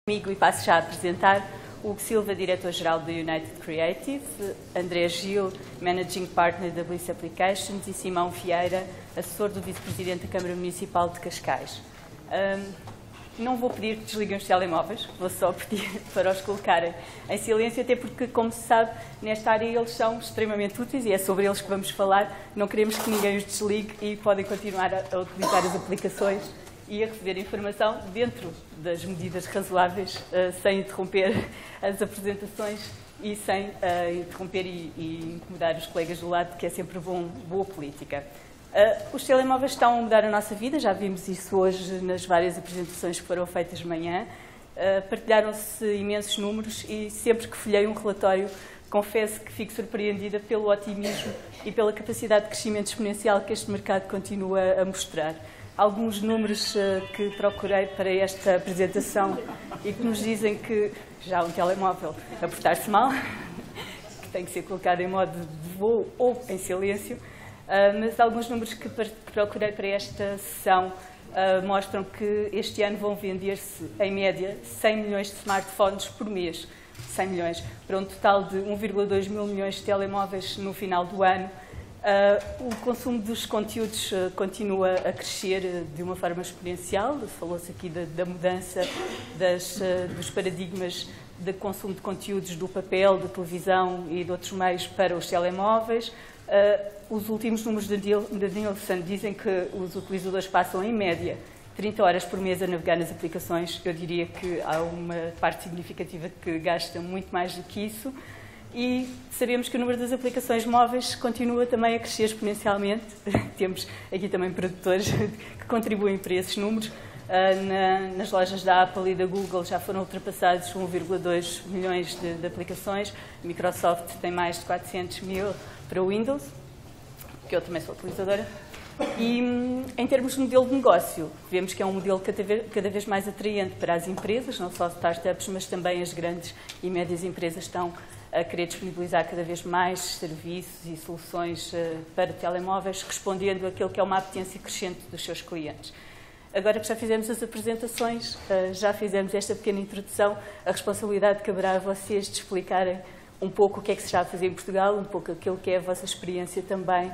Comigo e passo já a apresentar Hugo Silva, Diretor-Geral do United Creative, André Gil, Managing Partner da Bliss Applications e Simão Vieira, assessor do Vice-Presidente da Câmara Municipal de Cascais. Não vou pedir que desliguem os telemóveis, vou só pedir para os colocarem em silêncio, até porque, como se sabe, nesta área eles são extremamente úteis e é sobre eles que vamos falar. Não queremos que ninguém os desligue e podem continuar a utilizar as aplicações e a receber informação dentro das medidas razoáveis, sem interromper as apresentações e sem interromper e incomodar os colegas do lado, que é sempre boa política. Os telemóveis estão a mudar a nossa vida, já vimos isso hoje nas várias apresentações que foram feitas de manhã. Partilharam-se imensos números e sempre que folhei um relatório, confesso que fico surpreendida pelo otimismo e pela capacidade de crescimento exponencial que este mercado continua a mostrar. Alguns números que procurei para esta apresentação e que nos dizem que já um telemóvel a portar-se mal, que tem que ser colocado em modo de voo ou em silêncio, mas alguns números que procurei para esta sessão mostram que este ano vão vender-se, em média, 100 milhões de smartphones por mês. 100 milhões, para um total de 1,2 mil milhões de telemóveis no final do ano. O consumo dos conteúdos continua a crescer de uma forma exponencial. Falou-se aqui da mudança dos paradigmas de consumo de conteúdos do papel, da televisão e de outros meios para os telemóveis. Os últimos números da Nielsen dizem que os utilizadores passam, em média, 30 horas por mês a navegar nas aplicações. Eu diria que há uma parte significativa que gasta muito mais do que isso. E sabemos que o número das aplicações móveis continua também a crescer exponencialmente. Temos aqui também produtores que contribuem para esses números. Nas lojas da Apple e da Google já foram ultrapassados 1,2 milhões de aplicações. A Microsoft tem mais de 400 mil para o Windows, que eu também sou utilizadora. E em termos de modelo de negócio, vemos que é um modelo cada vez mais atraente para as empresas, não só startups, mas também as grandes e médias empresas estão a querer disponibilizar cada vez mais serviços e soluções para telemóveis, respondendo àquilo que é uma apetência crescente dos seus clientes. Agora que já fizemos as apresentações, já fizemos esta pequena introdução, a responsabilidade caberá a vocês de explicarem um pouco o que é que se está a fazer em Portugal, um pouco aquilo que é a vossa experiência também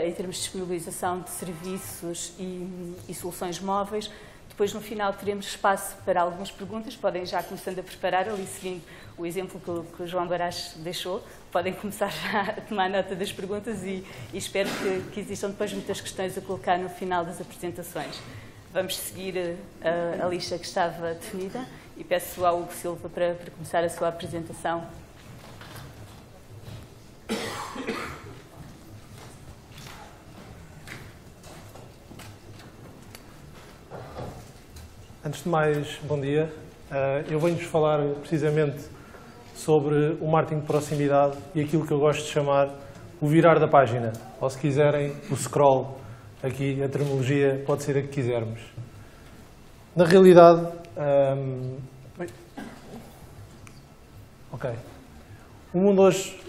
em termos de disponibilização de serviços e soluções móveis. Depois, no final, teremos espaço para algumas perguntas. Podem já começando a preparar, ali seguindo o exemplo que o João Barás deixou. Podem começar já a tomar nota das perguntas e espero que existam depois muitas questões a colocar no final das apresentações. Vamos seguir a lista que estava definida e peço ao Hugo Silva para começar a sua apresentação. Antes de mais, bom dia. Eu venho-vos falar precisamente sobre o marketing de proximidade e aquilo que eu gosto de chamar o virar da página, ou se quiserem, o scroll. Aqui a terminologia pode ser a que quisermos. Na realidade, o mundo hoje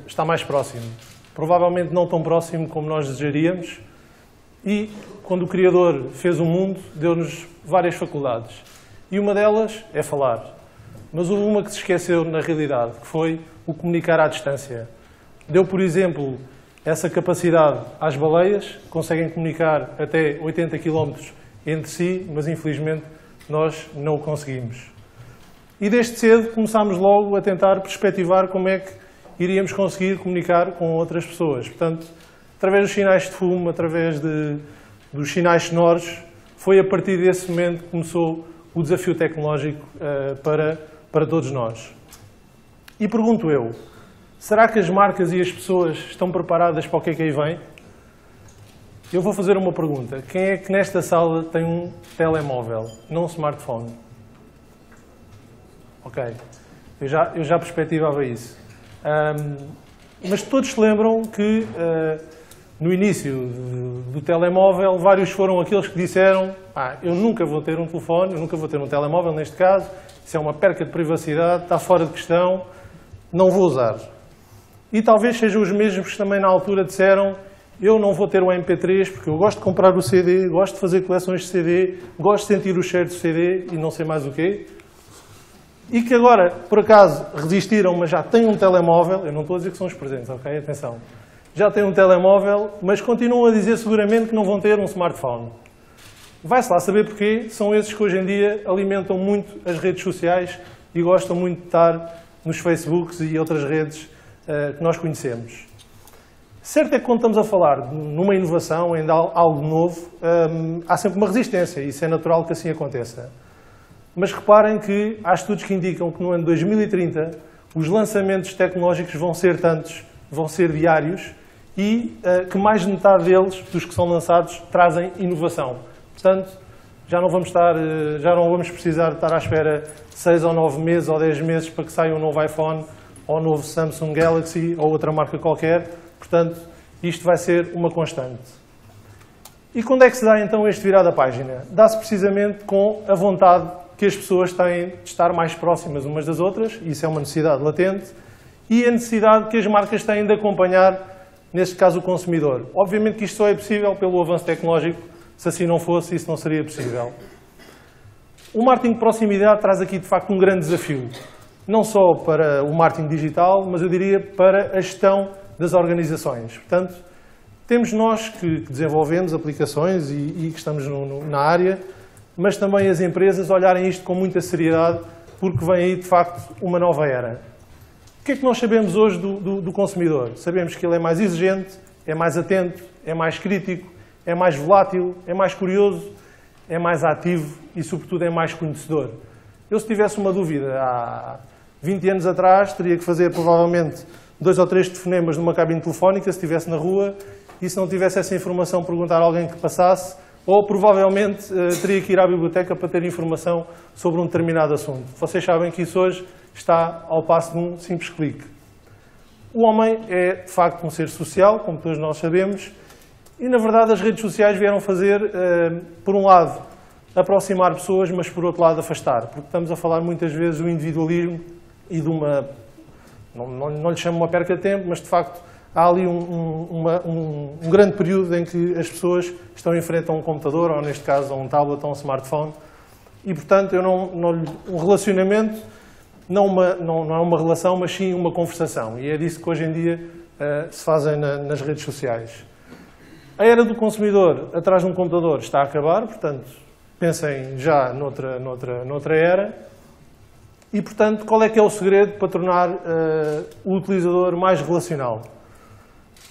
está mais próximo. Provavelmente não tão próximo como nós desejaríamos. E, quando o Criador fez o mundo, deu-nos várias faculdades. E uma delas é falar. Mas houve uma que se esqueceu na realidade, que foi o comunicar à distância. Deu, por exemplo, essa capacidade às baleias, que conseguem comunicar até 80 km entre si, mas infelizmente nós não o conseguimos. E desde cedo começámos logo a tentar perspectivar como é que iríamos conseguir comunicar com outras pessoas. Portanto, através dos sinais de fumo, através dos sinais sonoros, foi a partir desse momento que começou o desafio tecnológico para todos nós. E pergunto eu, será que as marcas e as pessoas estão preparadas para o que é que aí vem? Eu vou fazer uma pergunta. Quem é que nesta sala tem um telemóvel, não um smartphone? Ok, eu já perspectivava isso. Mas todos se lembram que no início do telemóvel, vários foram aqueles que disseram eu nunca vou ter um telefone, eu nunca vou ter um telemóvel neste caso, isso é uma perca de privacidade, está fora de questão, não vou usar. E talvez sejam os mesmos que também na altura disseram eu não vou ter o MP3 porque eu gosto de comprar o CD, gosto de fazer coleções de CD, gosto de sentir o cheiro do CD e não sei mais o quê. e que agora, por acaso, resistiram, mas já têm um telemóvel, eu não estou a dizer que são os presentes, ok? Atenção. Já têm um telemóvel, mas continuam a dizer seguramente que não vão ter um smartphone. Vai-se lá saber porquê, são esses que hoje em dia alimentam muito as redes sociais e gostam muito de estar nos Facebooks e outras redes que nós conhecemos. Certo é que quando estamos a falar numa inovação, em algo novo, há sempre uma resistência e isso é natural que assim aconteça. Mas reparem que há estudos que indicam que no ano 2030 os lançamentos tecnológicos vão ser tantos, vão ser diários e que mais de metade deles, dos que são lançados, trazem inovação. Portanto, já não vamos precisar de estar à espera 6 ou 9 meses ou 10 meses para que saia um novo iPhone ou um novo Samsung Galaxy ou outra marca qualquer. Portanto, isto vai ser uma constante. E quando é que se dá então este virar da página? Dá-se precisamente com a vontade que as pessoas têm de estar mais próximas umas das outras, e isso é uma necessidade latente, e a necessidade que as marcas têm de acompanhar, neste caso, o consumidor. Obviamente que isto só é possível pelo avanço tecnológico, se assim não fosse, isso não seria possível. O marketing de proximidade traz aqui, de facto, um grande desafio, não só para o marketing digital, mas eu diria para a gestão das organizações. Portanto, temos nós que desenvolvemos aplicações e que estamos na área, mas também as empresas olharem isto com muita seriedade, porque vem aí, de facto, uma nova era. O que é que nós sabemos hoje do consumidor? Sabemos que ele é mais exigente, é mais atento, é mais crítico, é mais volátil, é mais curioso, é mais ativo e, sobretudo, é mais conhecedor. Eu, se tivesse uma dúvida há 20 anos atrás, teria que fazer, provavelmente, 2 ou 3 telefonemas numa cabine telefónica, se estivesse na rua, e se não tivesse essa informação, perguntar a alguém que passasse, ou provavelmente teria que ir à biblioteca para ter informação sobre um determinado assunto. Vocês sabem que isso hoje está ao passo de um simples clique. O homem é, de facto, um ser social, como todos nós sabemos, e, na verdade, as redes sociais vieram fazer, por um lado, aproximar pessoas, mas, por outro lado, afastar. Porque estamos a falar, muitas vezes, do individualismo e de uma... Não lhe chamo uma perca de tempo, mas, de facto, há ali um grande período em que as pessoas estão em frente a um computador, ou, neste caso, a um tablet ou a um smartphone. E, portanto, um relacionamento não é uma relação, mas sim uma conversação. E é disso que, hoje em dia, se fazem nas redes sociais. A era do consumidor atrás de um computador está a acabar, portanto, pensem já noutra era. E, portanto, qual é que é o segredo para tornar o utilizador mais relacional?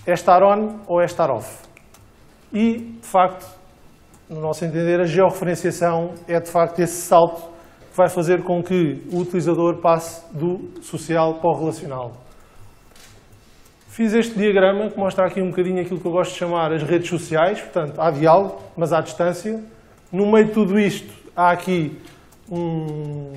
É estar on ou é estar off? E, de facto, no nosso entender, a georreferenciação é, de facto, esse salto que vai fazer com que o utilizador passe do social para o relacional. Fiz este diagrama que mostra aqui um bocadinho aquilo que eu gosto de chamar as redes sociais, portanto, há diálogo, mas há distância. No meio de tudo isto, há aqui um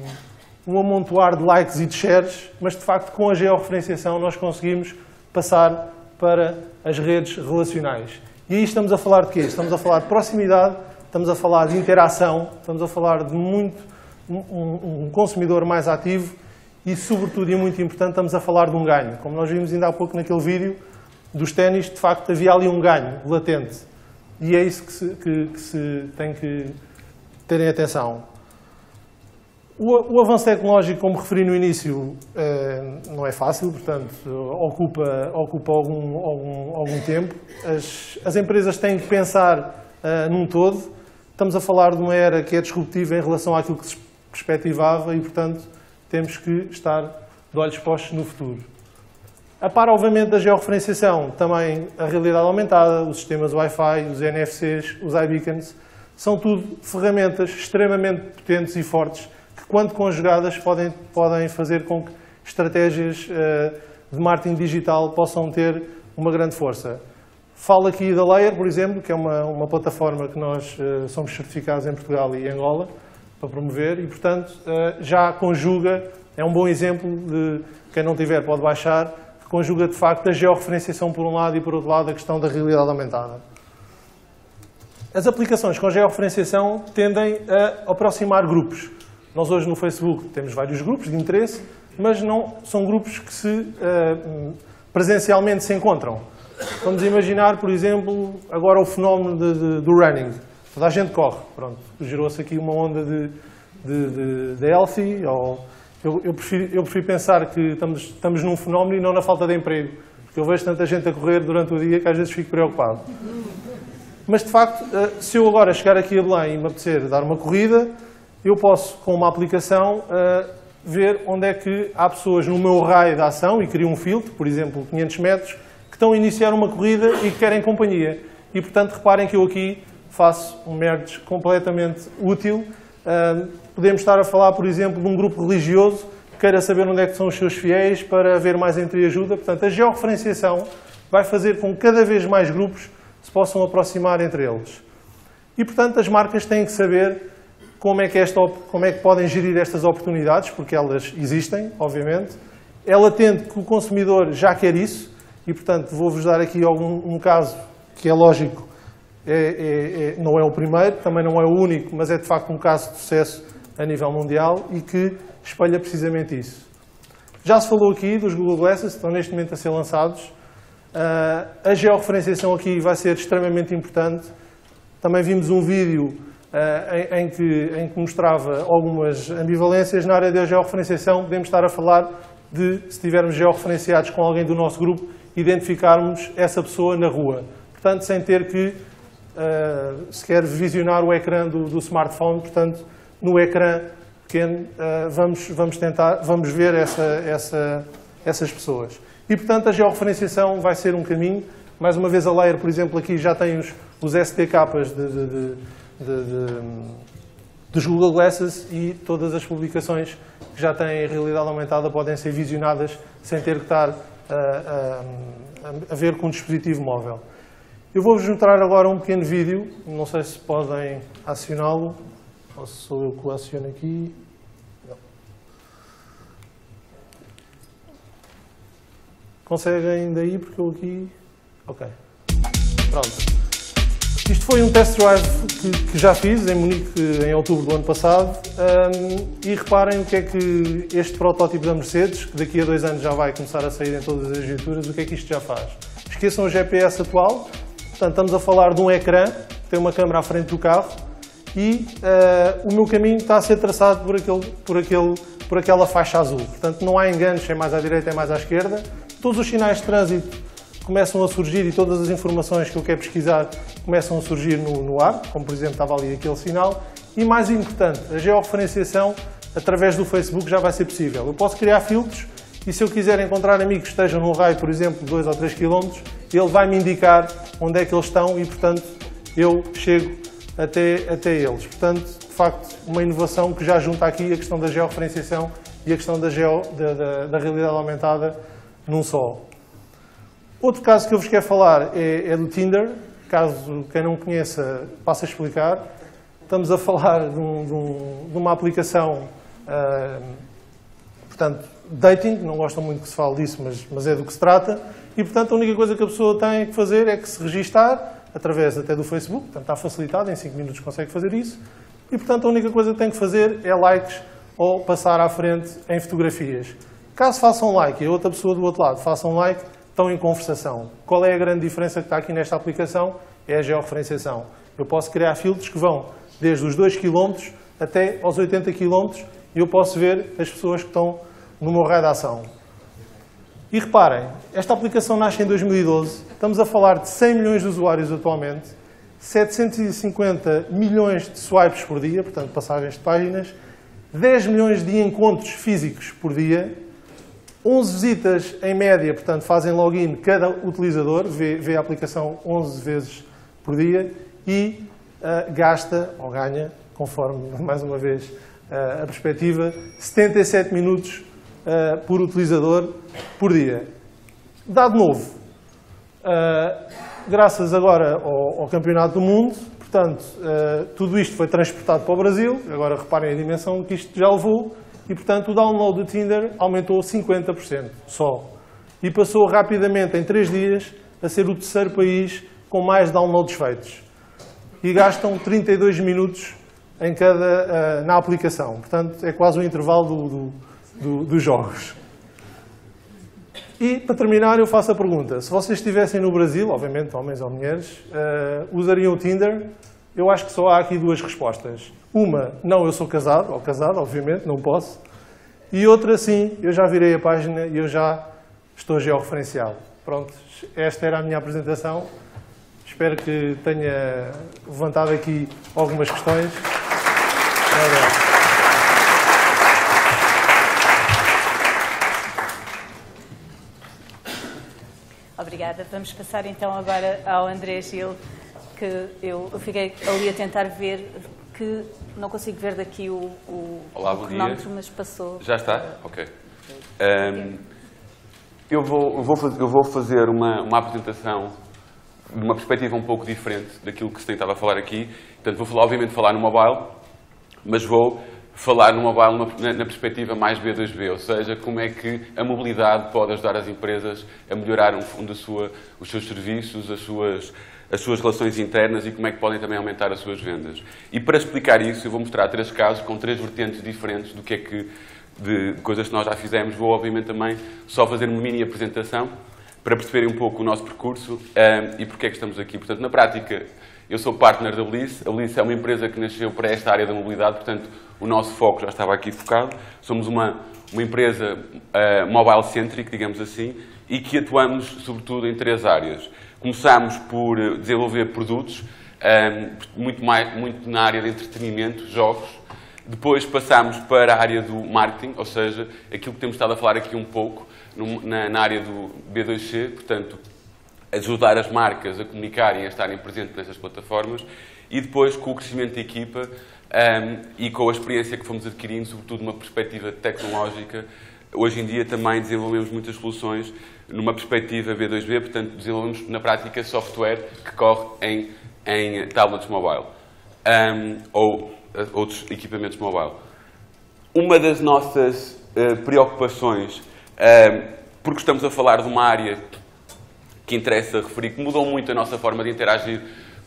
amontoar de likes e de shares, mas, de facto, com a georreferenciação nós conseguimos passar para as redes relacionais. E aí estamos a falar de quê? Estamos a falar de proximidade, estamos a falar de interação, estamos a falar de um consumidor mais ativo e, sobretudo, e muito importante, estamos a falar de um ganho. Como nós vimos ainda há pouco naquele vídeo dos ténis, de facto, havia ali um ganho latente. E é isso que se tem que terem atenção. O avanço tecnológico, como referi no início, não é fácil, portanto, ocupa algum tempo. As empresas têm que pensar num todo. Estamos a falar de uma era que é disruptiva em relação àquilo que se perspectivava e, portanto, temos que estar de olhos postos no futuro. A par, obviamente, da georreferenciação, também a realidade aumentada, os sistemas Wi-Fi, os NFCs, os iBeacons, são tudo ferramentas extremamente potentes e fortes que, quando conjugadas, podem fazer com que estratégias de marketing digital possam ter uma grande força. Falo aqui da Layer, por exemplo, que é uma plataforma que nós somos certificados em Portugal e Angola para promover e, portanto, já conjuga, é um bom exemplo de quem não tiver pode baixar, que conjuga de facto a georreferenciação por um lado e por outro lado a questão da realidade aumentada. As aplicações com georreferenciação tendem a aproximar grupos. Nós hoje no Facebook temos vários grupos de interesse, mas não são grupos que presencialmente se encontram. Vamos imaginar, por exemplo, agora o fenómeno do running. Toda a gente corre. Pronto, gerou-se aqui uma onda de healthy Eu prefiro pensar que estamos num fenómeno e não na falta de emprego, porque eu vejo tanta gente a correr durante o dia que às vezes fico preocupado. Mas, de facto, se eu agora chegar aqui a Belém e me apetecer dar uma corrida, eu posso, com uma aplicação, ver onde é que há pessoas no meu raio de ação e crio um filtro, por exemplo, 500 metros, que estão a iniciar uma corrida e que querem companhia. E, portanto, reparem que eu aqui faço um merge completamente útil. Podemos estar a falar, por exemplo, de um grupo religioso que queira saber onde é que são os seus fiéis para haver mais entreajuda. Portanto, a georreferenciação vai fazer com que cada vez mais grupos se possam aproximar entre eles. E, portanto, as marcas têm que saber como é que podem gerir estas oportunidades, porque elas existem, obviamente. É latente que o consumidor já quer isso e, portanto, vou-vos dar aqui um caso que é lógico, não é o primeiro, também não é o único, mas é de facto um caso de sucesso a nível mundial e que espelha precisamente isso. Já se falou aqui dos Google Glasses, que estão neste momento a ser lançados. A georreferenciação aqui vai ser extremamente importante. Também vimos um vídeo em que mostrava algumas ambivalências na área da georreferenciação. Podemos estar a falar de, se estivermos georreferenciados com alguém do nosso grupo, identificarmos essa pessoa na rua. Portanto, sem ter que sequer visionar o ecrã do smartphone. Portanto, no ecrã pequeno, vamos ver essas pessoas. E, portanto, a georreferenciação vai ser um caminho. Mais uma vez, a Layer, por exemplo, aqui já tem os SDKs dos Google Glasses e todas as publicações que já têm realidade aumentada podem ser visionadas sem ter que estar a ver com um dispositivo móvel. Eu vou-vos mostrar agora um pequeno vídeo, não sei se podem acioná-lo, ou se sou eu que o aciono aqui. Não. Conseguem daí, porque eu aqui... Ok. Pronto. Isto foi um test drive que já fiz em Munique em outubro do ano passado e reparem o que é que este protótipo da Mercedes, que daqui a 2 anos já vai começar a sair em todas as viaturas, o que é que isto já faz? Esqueçam o GPS atual, portanto estamos a falar de um ecrã que tem uma câmera à frente do carro e o meu caminho está a ser traçado por aquela faixa azul. Portanto não há enganos, é mais à direita, é mais à esquerda. Todos os sinais de trânsito começam a surgir e todas as informações que eu quero pesquisar começam a surgir no ar, como por exemplo estava ali aquele sinal. E mais importante, a georreferenciação através do Facebook já vai ser possível. Eu posso criar filtros e se eu quiser encontrar amigos que estejam num raio, por exemplo, de 2 ou 3 km, ele vai me indicar onde é que eles estão e, portanto, eu chego até eles. Portanto, de facto, uma inovação que já junta aqui a questão da georreferenciação e a questão da realidade aumentada num só. Outro caso que eu vos quero falar é do Tinder. Caso quem não conheça, passo a explicar. Estamos a falar de uma aplicação, portanto, dating, não gostam muito que se fale disso, mas é do que se trata. E, portanto, a única coisa que a pessoa tem que fazer é que se registar, através até do Facebook, portanto, está facilitado, em 5 minutos consegue fazer isso. E, portanto, a única coisa que tem que fazer é likes ou passar à frente em fotografias. Caso façam like e a outra pessoa do outro lado faça um like, estão em conversação. Qual é a grande diferença que está aqui nesta aplicação? É a georreferenciação. Eu posso criar filtros que vão desde os 2 km até aos 80 km e eu posso ver as pessoas que estão no meu raio de ação. E reparem, esta aplicação nasce em 2012, estamos a falar de 100 milhões de usuários atualmente, 750 milhões de swipes por dia, portanto passagens de páginas, 10 milhões de encontros físicos por dia, 11 visitas em média, portanto fazem login cada utilizador, vê a aplicação 11 vezes por dia e gasta, ou ganha, conforme mais uma vez a perspectiva, 77 minutos por utilizador por dia. Dado novo, graças agora ao Campeonato do Mundo, portanto, tudo isto foi transportado para o Brasil, agora reparem a dimensão que isto já levou, e portanto o download do Tinder aumentou 50% só. E passou rapidamente, em 3 dias, a ser o 3º país com mais downloads feitos. E gastam 32 minutos na aplicação. Portanto, é quase o intervalo dos jogos. E, para terminar, eu faço a pergunta. Se vocês estivessem no Brasil, obviamente, homens ou mulheres, usariam o Tinder? Eu acho que só há aqui 2 respostas. Uma, não, eu sou casado, ou casada, obviamente, não posso. E outra, sim, eu já virei a página e eu já estou georreferenciado. Pronto, esta era a minha apresentação. Espero que tenha levantado aqui algumas questões. Obrigado. Obrigada. Vamos passar então agora ao André Gil, que eu fiquei ali a tentar ver, que não consigo ver daqui o cronómetro, mas passou. Já está? Ok. Eu vou fazer uma apresentação de uma perspectiva um pouco diferente daquilo que se tentava falar aqui. Portanto, vou obviamente falar no mobile, mas vou falar no mobile na perspectiva mais B2B, ou seja, como é que a mobilidade pode ajudar as empresas a melhorar, no fundo, os seus serviços, as suas relações internas e como é que podem também aumentar as suas vendas. E para explicar isso, eu vou mostrar 3 casos com 3 vertentes diferentes do que é que, de coisas que nós já fizemos. Vou, obviamente, também só fazer uma mini apresentação para perceberem um pouco o nosso percurso e porque é que estamos aqui. Portanto, na prática, eu sou partner da Bliss. A Bliss é uma empresa que nasceu para esta área da mobilidade, portanto, o nosso foco já estava aqui focado. Somos uma empresa mobile-centric, digamos assim, e que atuamos, sobretudo, em 3 áreas. Começámos por desenvolver produtos, muito na área de entretenimento, jogos. Depois passámos para a área do marketing, ou seja, aquilo que temos estado a falar aqui um pouco, na área do B2C, portanto, ajudar as marcas a comunicarem e a estarem presentes nessas plataformas. E depois, com o crescimento da equipa e com a experiência que fomos adquirindo, sobretudo numa perspectiva tecnológica, hoje em dia também desenvolvemos muitas soluções numa perspectiva B2B, portanto, desenvolvemos na prática software que corre em tablets mobile ou outros equipamentos mobile. Uma das nossas preocupações, porque estamos a falar de uma área que interessa referir, que mudou muito a nossa forma de interagir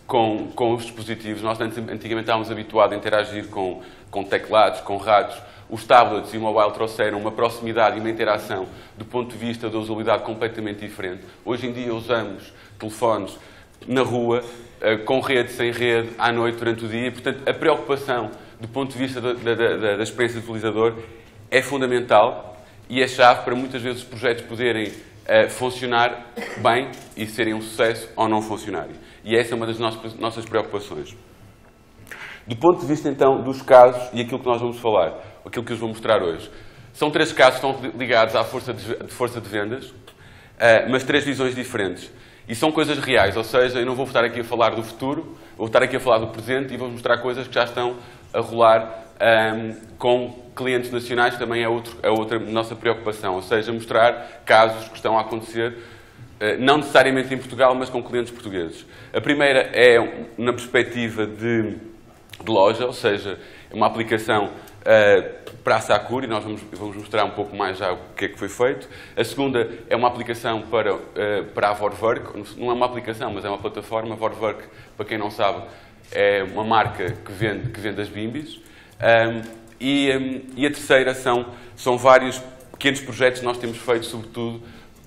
com os dispositivos. Nós antigamente estávamos habituados a interagir com teclados, com rádios. Os tablets e o mobile trouxeram uma proximidade e uma interação do ponto de vista da usabilidade completamente diferente. Hoje em dia usamos telefones na rua, com rede, sem rede, à noite, durante o dia. E, portanto, a preocupação do ponto de vista da experiência do utilizador é fundamental e é chave para muitas vezes os projetos poderem funcionar bem e serem um sucesso ou não funcionarem. E essa é uma das nossas preocupações. Do ponto de vista, então, dos casos e aquilo que nós vamos falar, aquilo que eu vos vou mostrar hoje. São 3 casos que estão ligados à força de vendas, mas 3 visões diferentes. E são coisas reais, ou seja, eu não vou estar aqui a falar do futuro, vou estar aqui a falar do presente e vou mostrar coisas que já estão a rolar com clientes nacionais, também é outra nossa preocupação, ou seja, mostrar casos que estão a acontecer, não necessariamente em Portugal, mas com clientes portugueses. A primeira é na perspectiva de loja, ou seja, é uma aplicação para a Sakura, e nós vamos mostrar um pouco mais já o que é que foi feito. A segunda é uma aplicação para a Vorwerk, não é uma aplicação, mas é uma plataforma. A Vorwerk, para quem não sabe, é uma marca que vende as bimbis. E a terceira são vários pequenos projetos que nós temos feito, sobretudo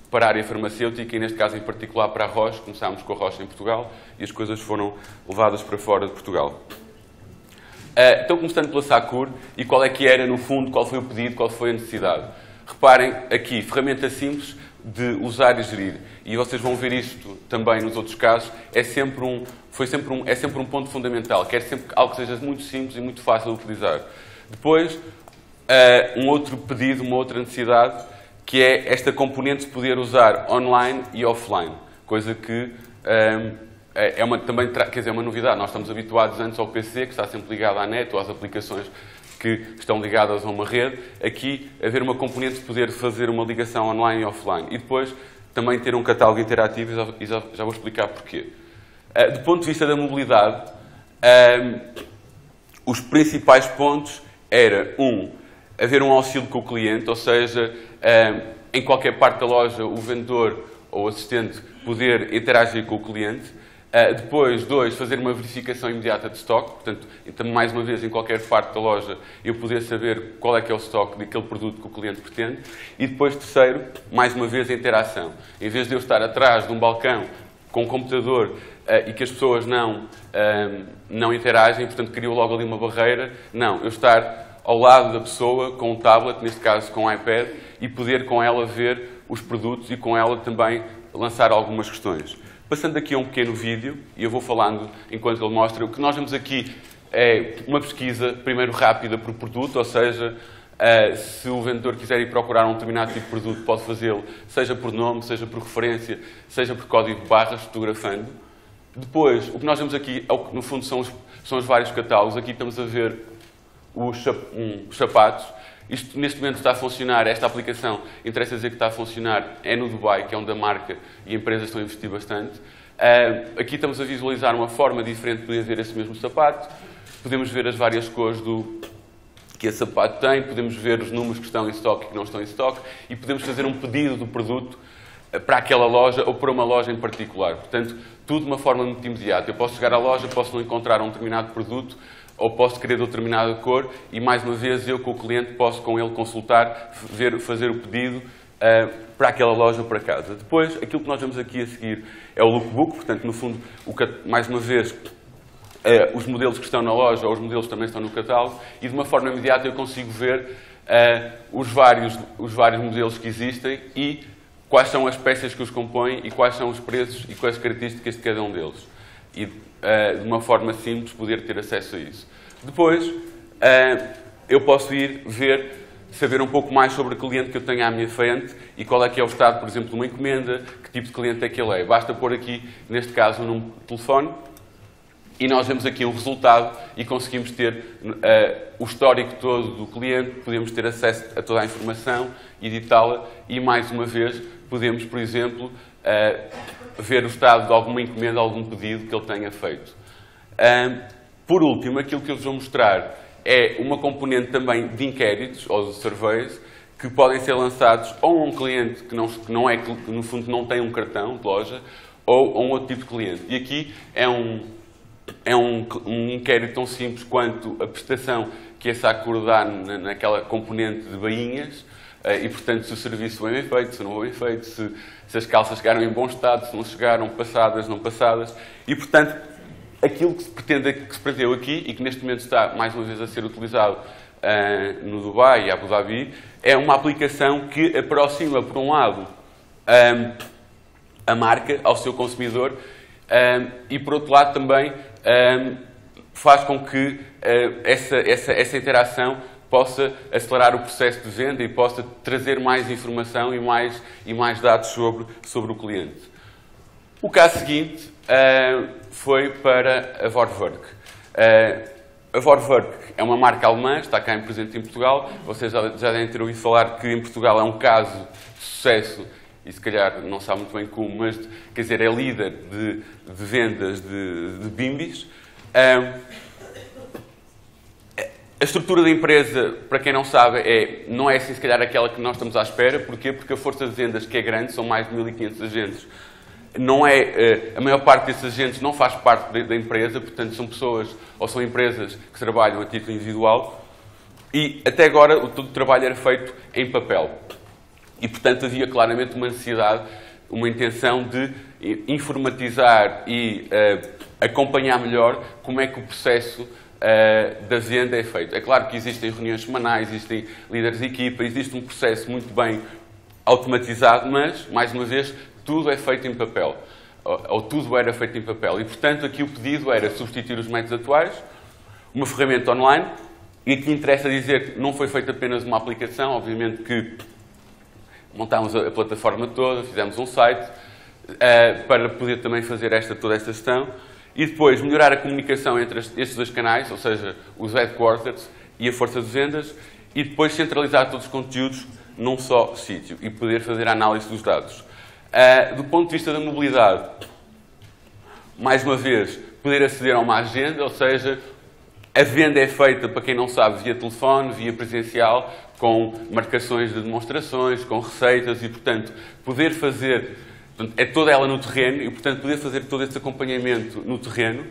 para a área farmacêutica e, neste caso, em particular, para a Roche. Começámos com a Roche em Portugal e as coisas foram levadas para fora de Portugal. Então, começando pela Sakura, e qual é que era, no fundo, qual foi o pedido, qual foi a necessidade. Reparem aqui, ferramenta simples de usar e gerir. E vocês vão ver isto também nos outros casos. É sempre um ponto fundamental. Quer sempre algo que seja muito simples e muito fácil de utilizar. Depois, um outro pedido, uma outra necessidade, que é esta componente de poder usar online e offline. Coisa que também é uma novidade. Nós estamos habituados antes ao PC, que está sempre ligado à net ou às aplicações que estão ligadas a uma rede. Aqui, haver uma componente de poder fazer uma ligação online e offline. E depois, também ter um catálogo interativo, e já vou explicar porquê. Do ponto de vista da mobilidade, os principais pontos era, haver um auxílio com o cliente, ou seja, em qualquer parte da loja, o vendedor ou o assistente poder interagir com o cliente. Depois, 2, fazer uma verificação imediata de estoque. Portanto, então, mais uma vez, em qualquer parte da loja, eu poder saber qual é que é o estoque daquele produto que o cliente pretende. E depois, 3º, mais uma vez, a interação. Em vez de eu estar atrás de um balcão com um computador e que as pessoas não interagem, portanto, criou logo ali uma barreira. Não, eu estar ao lado da pessoa com um tablet, neste caso com um iPad, e poder com ela ver os produtos e com ela também lançar algumas questões. Passando aqui a um pequeno vídeo, e eu vou falando enquanto ele mostra, o que nós vemos aqui é uma pesquisa, primeiro rápida por produto, ou seja, se o vendedor quiser ir procurar um determinado tipo de produto, pode fazê-lo, seja por nome, seja por referência, seja por código de barras, fotografando. Depois, o que nós vemos aqui, no fundo, são os vários catálogos. Aqui estamos a ver os sapatos. Isto, neste momento, está a funcionar, esta aplicação, interessa dizer que está a funcionar, é no Dubai, que é onde a marca e empresas estão a investir bastante. Aqui estamos a visualizar uma forma diferente de poder ver esse mesmo sapato. Podemos ver as várias cores que esse sapato tem, podemos ver os números que estão em estoque e que não estão em estoque, e podemos fazer um pedido do produto para aquela loja ou para uma loja em particular. Portanto, tudo de uma forma muito imediata. Eu posso chegar à loja, posso não encontrar um determinado produto, ou posso querer de outra determinada cor, e mais uma vez eu com o cliente posso com ele consultar, fazer o pedido para aquela loja ou para casa. Depois, aquilo que nós vemos aqui a seguir é o lookbook, portanto, no fundo, mais uma vez, os modelos que estão na loja ou os modelos que também estão no catálogo, e de uma forma imediata eu consigo ver os vários modelos que existem e quais são as peças que os compõem e quais são os preços e quais as características de cada um deles. E, de uma forma simples, poder ter acesso a isso. Depois, eu posso ir saber um pouco mais sobre o cliente que eu tenho à minha frente e qual é que é o estado, por exemplo, de uma encomenda, que tipo de cliente é que ele é. Basta pôr aqui, neste caso, um número de telefone e nós vemos aqui um resultado e conseguimos ter o histórico todo do cliente, podemos ter acesso a toda a informação, editá-la e, mais uma vez, podemos, por exemplo, ver o estado de alguma encomenda, algum pedido que ele tenha feito. Por último, aquilo que eu vos vou mostrar é uma componente também de inquéritos, ou de surveys, que podem ser lançados ou a um cliente que no fundo não tem um cartão de loja, ou a um outro tipo de cliente. E aqui é um inquérito tão simples quanto a prestação que a Sakura dá naquela componente de bainhas, e, portanto, se o serviço foi bem feito, se não foi bem feito, se as calças chegaram em bom estado, se não chegaram, passadas, não passadas. E, portanto, aquilo que se pretendeu aqui, e que neste momento está, mais uma vez, a ser utilizado no Dubai e Abu Dhabi, é uma aplicação que aproxima, por um lado, a marca ao seu consumidor e, por outro lado, também faz com que essa interação possa acelerar o processo de venda e possa trazer mais informação e mais dados sobre o cliente. O caso seguinte foi para a Vorwerk. A Vorwerk é uma marca alemã, está cá presente em Portugal. Vocês já devem ter ouvido falar que em Portugal é um caso de sucesso, e se calhar não sabe muito bem como, mas quer dizer, é líder de vendas de bimbis. A estrutura da empresa, para quem não sabe, não é assim, se calhar, aquela que nós estamos à espera. Porquê? Porque a força de vendas, que é grande, são mais de 1.500 agentes, a maior parte desses agentes não faz parte da empresa, portanto, são pessoas ou são empresas que trabalham a título individual e, até agora, todo o trabalho era feito em papel. E, portanto, havia claramente uma necessidade, uma intenção de informatizar e acompanhar melhor como é que o processo da venda é feito. É claro que existem reuniões semanais, existem líderes de equipa, existe um processo muito bem automatizado, mas, mais uma vez, tudo é feito em papel. Ou tudo era feito em papel. E, portanto, aqui o pedido era substituir os métodos atuais, uma ferramenta online, e aqui interessa dizer que não foi feita apenas uma aplicação, obviamente que montámos a plataforma toda, fizemos um site, para poder também fazer toda esta gestão. E depois melhorar a comunicação entre estes dois canais, ou seja, os headquarters e a força de vendas, e depois centralizar todos os conteúdos num só sítio e poder fazer a análise dos dados. Do ponto de vista da mobilidade, mais uma vez, poder aceder a uma agenda, ou seja, a venda é feita, para quem não sabe, via telefone, via presencial, com marcações de demonstrações, com receitas e, portanto, poder fazer... É toda ela no terreno e, portanto, poder fazer todo esse acompanhamento no terreno.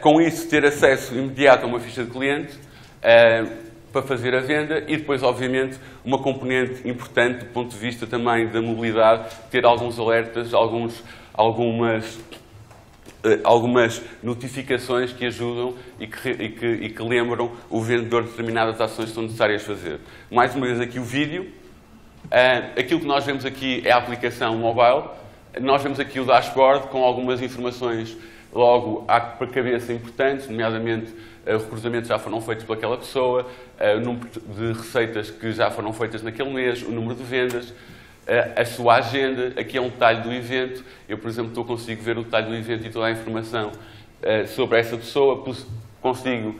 Com isso, ter acesso imediato a uma ficha de cliente para fazer a venda e depois, obviamente, uma componente importante do ponto de vista também da mobilidade, ter alguns alertas, algumas algumas notificações que ajudam e que lembram o vendedor de determinadas ações que são necessárias fazer. Mais uma vez aqui o vídeo. Aquilo que nós vemos aqui é a aplicação mobile. Nós vemos aqui o dashboard com algumas informações logo para cabeça importantes, nomeadamente os recrutamentos já foram feitos por aquela pessoa, o número de receitas que já foram feitas naquele mês, o número de vendas, a sua agenda. Aqui é um detalhe do evento. Eu, por exemplo, consigo ver o detalhe do evento e toda a informação sobre essa pessoa, consigo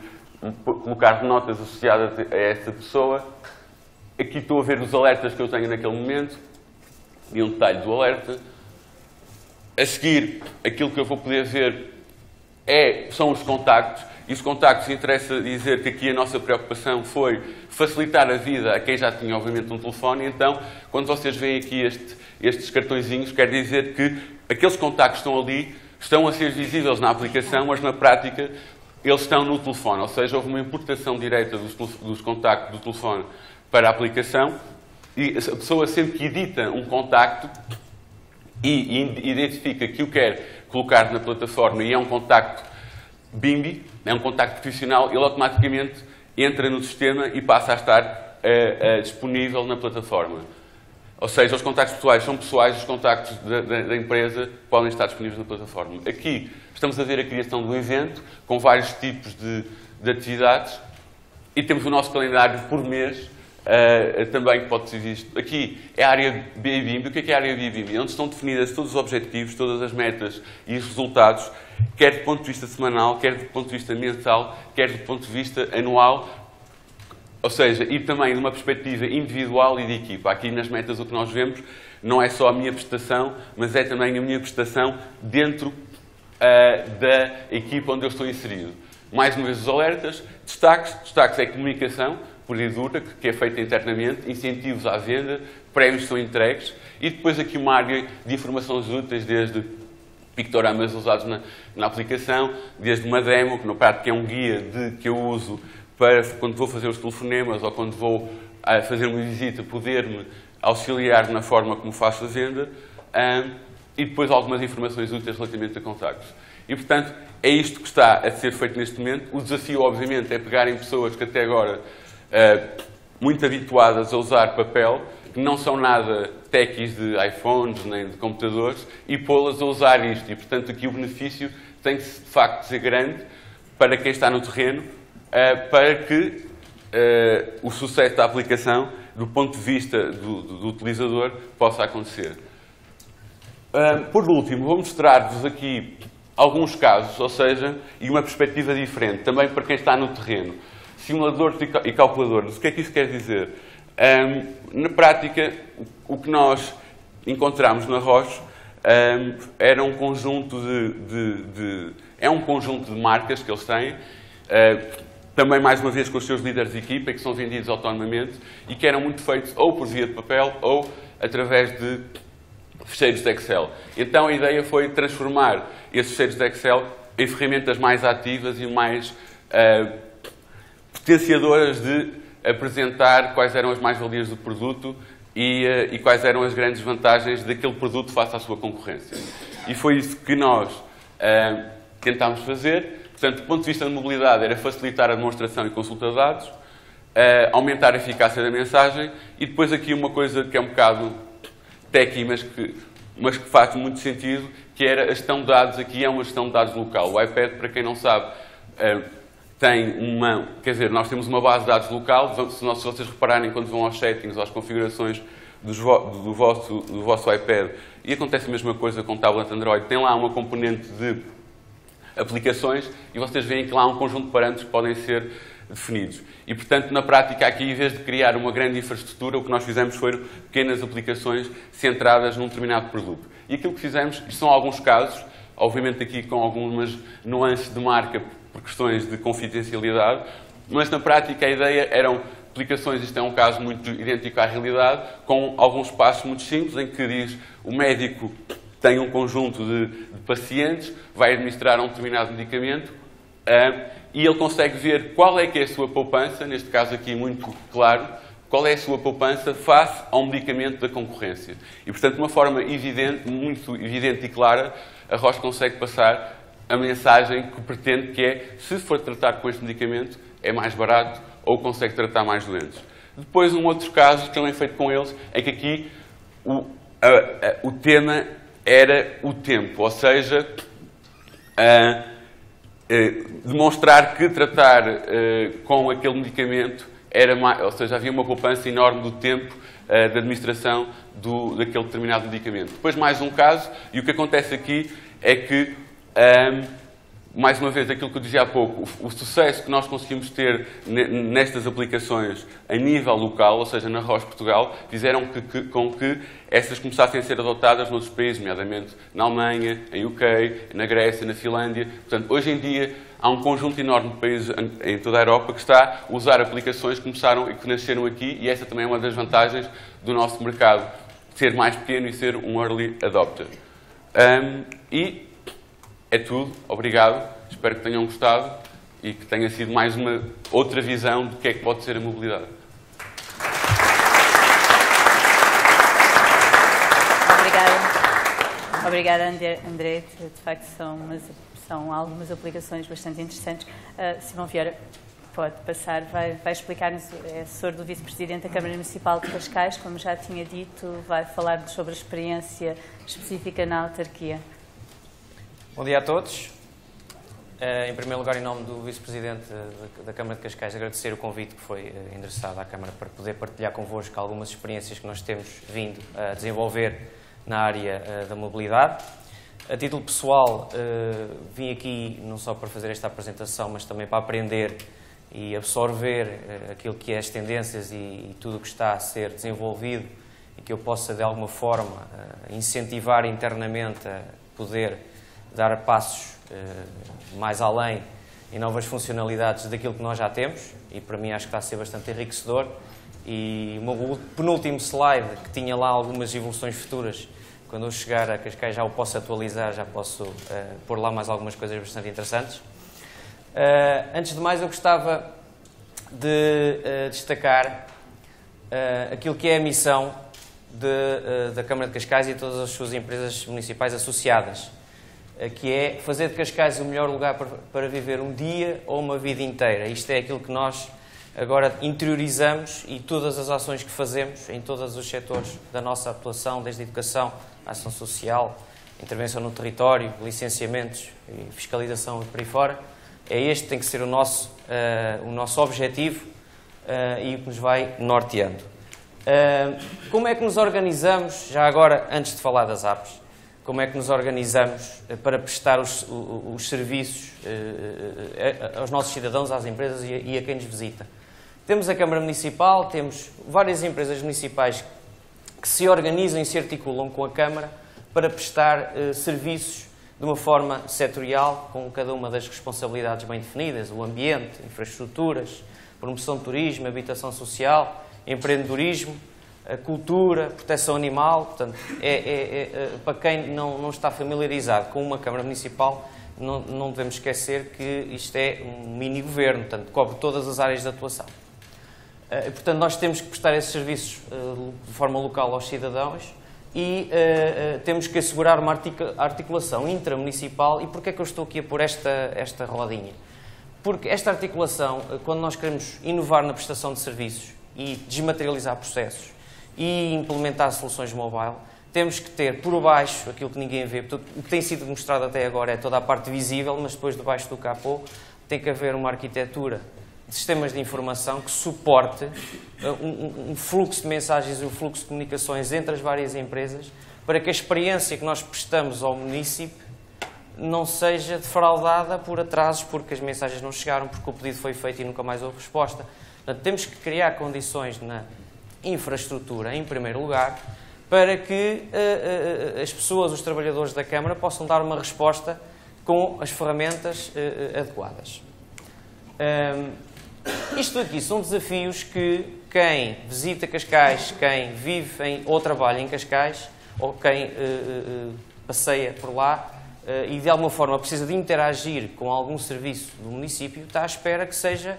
colocar notas associadas a essa pessoa. Aqui estou a ver os alertas que eu tenho naquele momento e um detalhe do alerta. A seguir, aquilo que eu vou poder ver são os contactos. E os contactos, interessa dizer que aqui a nossa preocupação foi facilitar a vida a quem já tinha, obviamente, um telefone. Então, quando vocês veem aqui estes cartõezinhos, quer dizer que aqueles contactos que estão ali estão a ser visíveis na aplicação, mas na prática eles estão no telefone. Ou seja, houve uma importação direta dos contactos do telefone para a aplicação e a pessoa sempre que edita um contacto e identifica que o quer colocar na plataforma e é um contacto BIMBI, é um contacto profissional, ele automaticamente entra no sistema e passa a estar disponível na plataforma. Ou seja, os contactos pessoais são pessoais, os contactos da empresa podem estar disponíveis na plataforma. Aqui estamos a ver a criação do evento, com vários tipos de atividades, e temos o nosso calendário por mês, também que pode ser visto. Aqui é a área BIMBI. O que é a área BIMBI? Onde estão definidas todos os objetivos, todas as metas e os resultados, quer do ponto de vista semanal, quer do ponto de vista mensal, quer do ponto de vista anual, ou seja, e também de uma perspectiva individual e de equipa. Aqui nas metas o que nós vemos não é só a minha prestação, mas é também a minha prestação dentro da equipa onde eu estou inserido. Mais uma vez os alertas, destaques é comunicação, pura e dura, que é feita internamente, incentivos à venda, prémios são entregues, e depois aqui uma área de informações úteis, desde pictogramas usados na aplicação, desde uma demo, que na prática é um guia que eu uso para quando vou fazer os telefonemas ou quando vou fazer uma visita, poder-me auxiliar na forma como faço a venda, e depois algumas informações úteis relativamente a contactos. E, portanto, é isto que está a ser feito neste momento. O desafio, obviamente, é pegarem pessoas que até agora muito habituadas a usar papel, que não são nada techies de iPhones nem de computadores, e pô-las a usar isto. E, portanto, aqui o benefício tem que, de facto, ser grande para quem está no terreno, para que o sucesso da aplicação, do ponto de vista do utilizador, possa acontecer. Por último, vou mostrar-vos aqui alguns casos, ou seja, e uma perspectiva diferente, também para quem está no terreno. Simuladores e calculadores. O que é que isso quer dizer? Na prática, o que nós encontramos na Roche era um conjunto é um conjunto de marcas que eles têm, também mais uma vez com os seus líderes de equipa, que são vendidos autonomamente e que eram muito feitos ou por via de papel ou através de ficheiros de Excel. Então a ideia foi transformar esses ficheiros de Excel em ferramentas mais ativas e mais potenciadoras de apresentar quais eram as mais-valias do produto e quais eram as grandes vantagens daquele produto face à sua concorrência. E foi isso que nós tentámos fazer. Portanto, do ponto de vista de mobilidade, era facilitar a demonstração e consulta de dados, aumentar a eficácia da mensagem e depois aqui uma coisa que é um bocado techy, mas que faz muito sentido, que era a gestão de dados. Aqui é uma gestão de dados local. O iPad, para quem não sabe, tem uma... Quer dizer, nós temos uma base de dados local. Se vocês repararem, quando vão aos settings, às configurações do vosso iPad, e acontece a mesma coisa com o tablet Android, tem lá uma componente de aplicações e vocês veem que lá há um conjunto de parâmetros que podem ser definidos. E, portanto, na prática, aqui, em vez de criar uma grande infraestrutura, o que nós fizemos foram pequenas aplicações centradas num determinado produto. E aquilo que fizemos, isto são alguns casos, obviamente aqui com algumas nuances de marca por questões de confidencialidade, mas na prática a ideia eram aplicações, isto é um caso muito idêntico à realidade, com alguns passos muito simples, em que diz o médico tem um conjunto de pacientes, vai administrar um determinado medicamento, e ele consegue ver qual é que é a sua poupança, neste caso aqui muito claro, qual é a sua poupança face ao medicamento da concorrência. E, portanto, de uma forma evidente, muito evidente e clara, a Roche consegue passar a mensagem que pretende, que é, se for tratar com este medicamento, é mais barato ou consegue tratar mais doentes. Depois, um outro caso, também feito com eles, é que aqui o tema era o tempo, ou seja, demonstrar que tratar com aquele medicamento era mais, ou seja, havia uma poupança enorme do tempo da administração daquele determinado medicamento. Depois, mais um caso, e o que acontece aqui é que, mais uma vez, aquilo que eu dizia há pouco, o sucesso que nós conseguimos ter nestas aplicações a nível local, ou seja, na Roche Portugal, fizeram com que essas começassem a ser adotadas noutros países, nomeadamente na Alemanha, em UK, na Grécia, na Finlândia. Portanto, hoje em dia, há um conjunto enorme de países em toda a Europa que está a usar aplicações que começaram e que nasceram aqui, e essa também é uma das vantagens do nosso mercado, ser mais pequeno e ser um early adopter. E é tudo. Obrigado. Espero que tenham gostado e que tenha sido mais uma outra visão do que é que pode ser a mobilidade. Obrigada, André. De facto, são algumas aplicações bastante interessantes. Simão Vieira, pode passar, vai explicar-nos, é assessor do Vice-Presidente da Câmara Municipal de Cascais, como já tinha dito, vai falar sobre a experiência específica na autarquia. Bom dia a todos. Em primeiro lugar, em nome do Vice-Presidente da Câmara de Cascais, agradecer o convite que foi endereçado à Câmara para poder partilhar convosco algumas experiências que nós temos vindo a desenvolver na área da mobilidade. A título pessoal, vim aqui não só para fazer esta apresentação, mas também para aprender e absorver aquilo que é as tendências e tudo o que está a ser desenvolvido e que eu possa, de alguma forma, incentivar internamente a poder dar passos mais além em novas funcionalidades daquilo que nós já temos, e para mim acho que está a ser bastante enriquecedor. E o meu penúltimo slide, que tinha lá algumas evoluções futuras, quando eu chegar a Cascais já o posso atualizar, já posso pôr lá mais algumas coisas bastante interessantes. Antes de mais, eu gostava de destacar aquilo que é a missão da Câmara de Cascais e todas as suas empresas municipais associadas, que é fazer de Cascais o melhor lugar para viver um dia ou uma vida inteira. Isto é aquilo que nós agora interiorizamos, e todas as ações que fazemos em todos os setores da nossa atuação, desde a educação, a ação social, intervenção no território, licenciamentos e fiscalização e por aí fora, este tem que ser o nosso objetivo e o que nos vai norteando. Como é que nos organizamos, já agora, antes de falar das apps, como é que nos organizamos para prestar os serviços aos nossos cidadãos, às empresas e a quem nos visita? Temos a Câmara Municipal, temos várias empresas municipais que se organizam e se articulam com a Câmara para prestar serviços de uma forma setorial, com cada uma das responsabilidades bem definidas: o ambiente, infraestruturas, promoção de turismo, habitação social, empreendedorismo, a cultura, proteção animal. Portanto, para quem não está familiarizado com uma Câmara Municipal, não devemos esquecer que isto é um mini-governo, portanto, cobre todas as áreas de atuação. Portanto, nós temos que prestar esses serviços de forma local aos cidadãos e temos que assegurar uma articulação intramunicipal. E porquê é que eu estou aqui a pôr esta rodinha? Porque esta articulação, quando nós queremos inovar na prestação de serviços e desmaterializar processos e implementar soluções mobile, temos que ter por baixo aquilo que ninguém vê. Portanto, o que tem sido demonstrado até agora é toda a parte visível, mas depois debaixo do capô tem que haver uma arquitetura de sistemas de informação que suporte um fluxo de mensagens e um fluxo de comunicações entre as várias empresas, para que a experiência que nós prestamos ao município não seja defraudada por atrasos, porque as mensagens não chegaram, porque o pedido foi feito e nunca mais houve resposta. Portanto, temos que criar condições na infraestrutura, em primeiro lugar, para que as pessoas, os trabalhadores da Câmara, possam dar uma resposta com as ferramentas adequadas. Isto aqui são desafios que quem visita Cascais, quem vive ou trabalha em Cascais, ou quem passeia por lá e de alguma forma precisa de interagir com algum serviço do município, está à espera que seja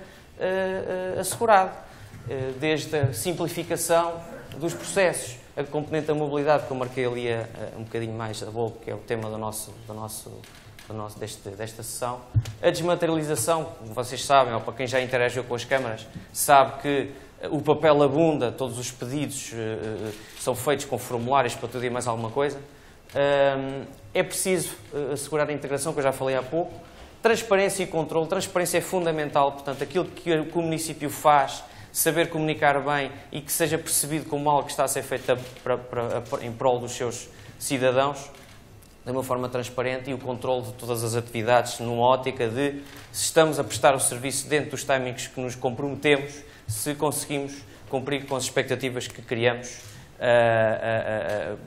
assegurado. Desde a simplificação dos processos, a componente da mobilidade, que eu marquei ali um bocadinho mais a bolo, que é o tema do nosso desta sessão. A desmaterialização, como vocês sabem, ou para quem já interagiu com as câmaras, sabe que o papel abunda, todos os pedidos são feitos com formulários para tudo e mais alguma coisa. É preciso assegurar a integração, que eu já falei há pouco. Transparência e controle. Transparência é fundamental, portanto, aquilo que o município faz, saber comunicar bem e que seja percebido como algo que está a ser feito em prol dos seus cidadãos, de uma forma transparente, e o controle de todas as atividades numa ótica de se estamos a prestar o serviço dentro dos timings que nos comprometemos, se conseguimos cumprir com as expectativas que criamos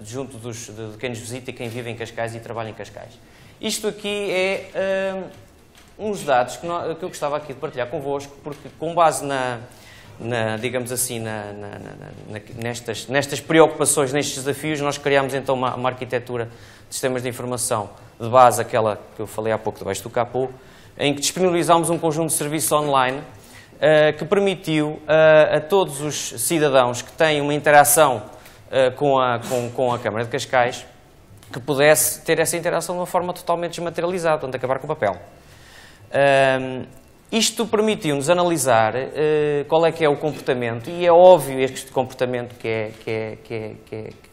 junto de quem nos visita e quem vive em Cascais e trabalha em Cascais. Isto aqui é uns dados que eu gostava aqui de partilhar convosco, porque com base digamos assim, nestas preocupações, nestes desafios, nós criámos então uma arquitetura de sistemas de informação de base, aquela que eu falei há pouco debaixo do capô, em que disponibilizámos um conjunto de serviços online que permitiu a todos os cidadãos que têm uma interação com a Câmara de Cascais que pudesse ter essa interação de uma forma totalmente desmaterializada, portanto, acabar com o papel. Isto permitiu-nos analisar qual é que é o comportamento, e é óbvio este comportamento que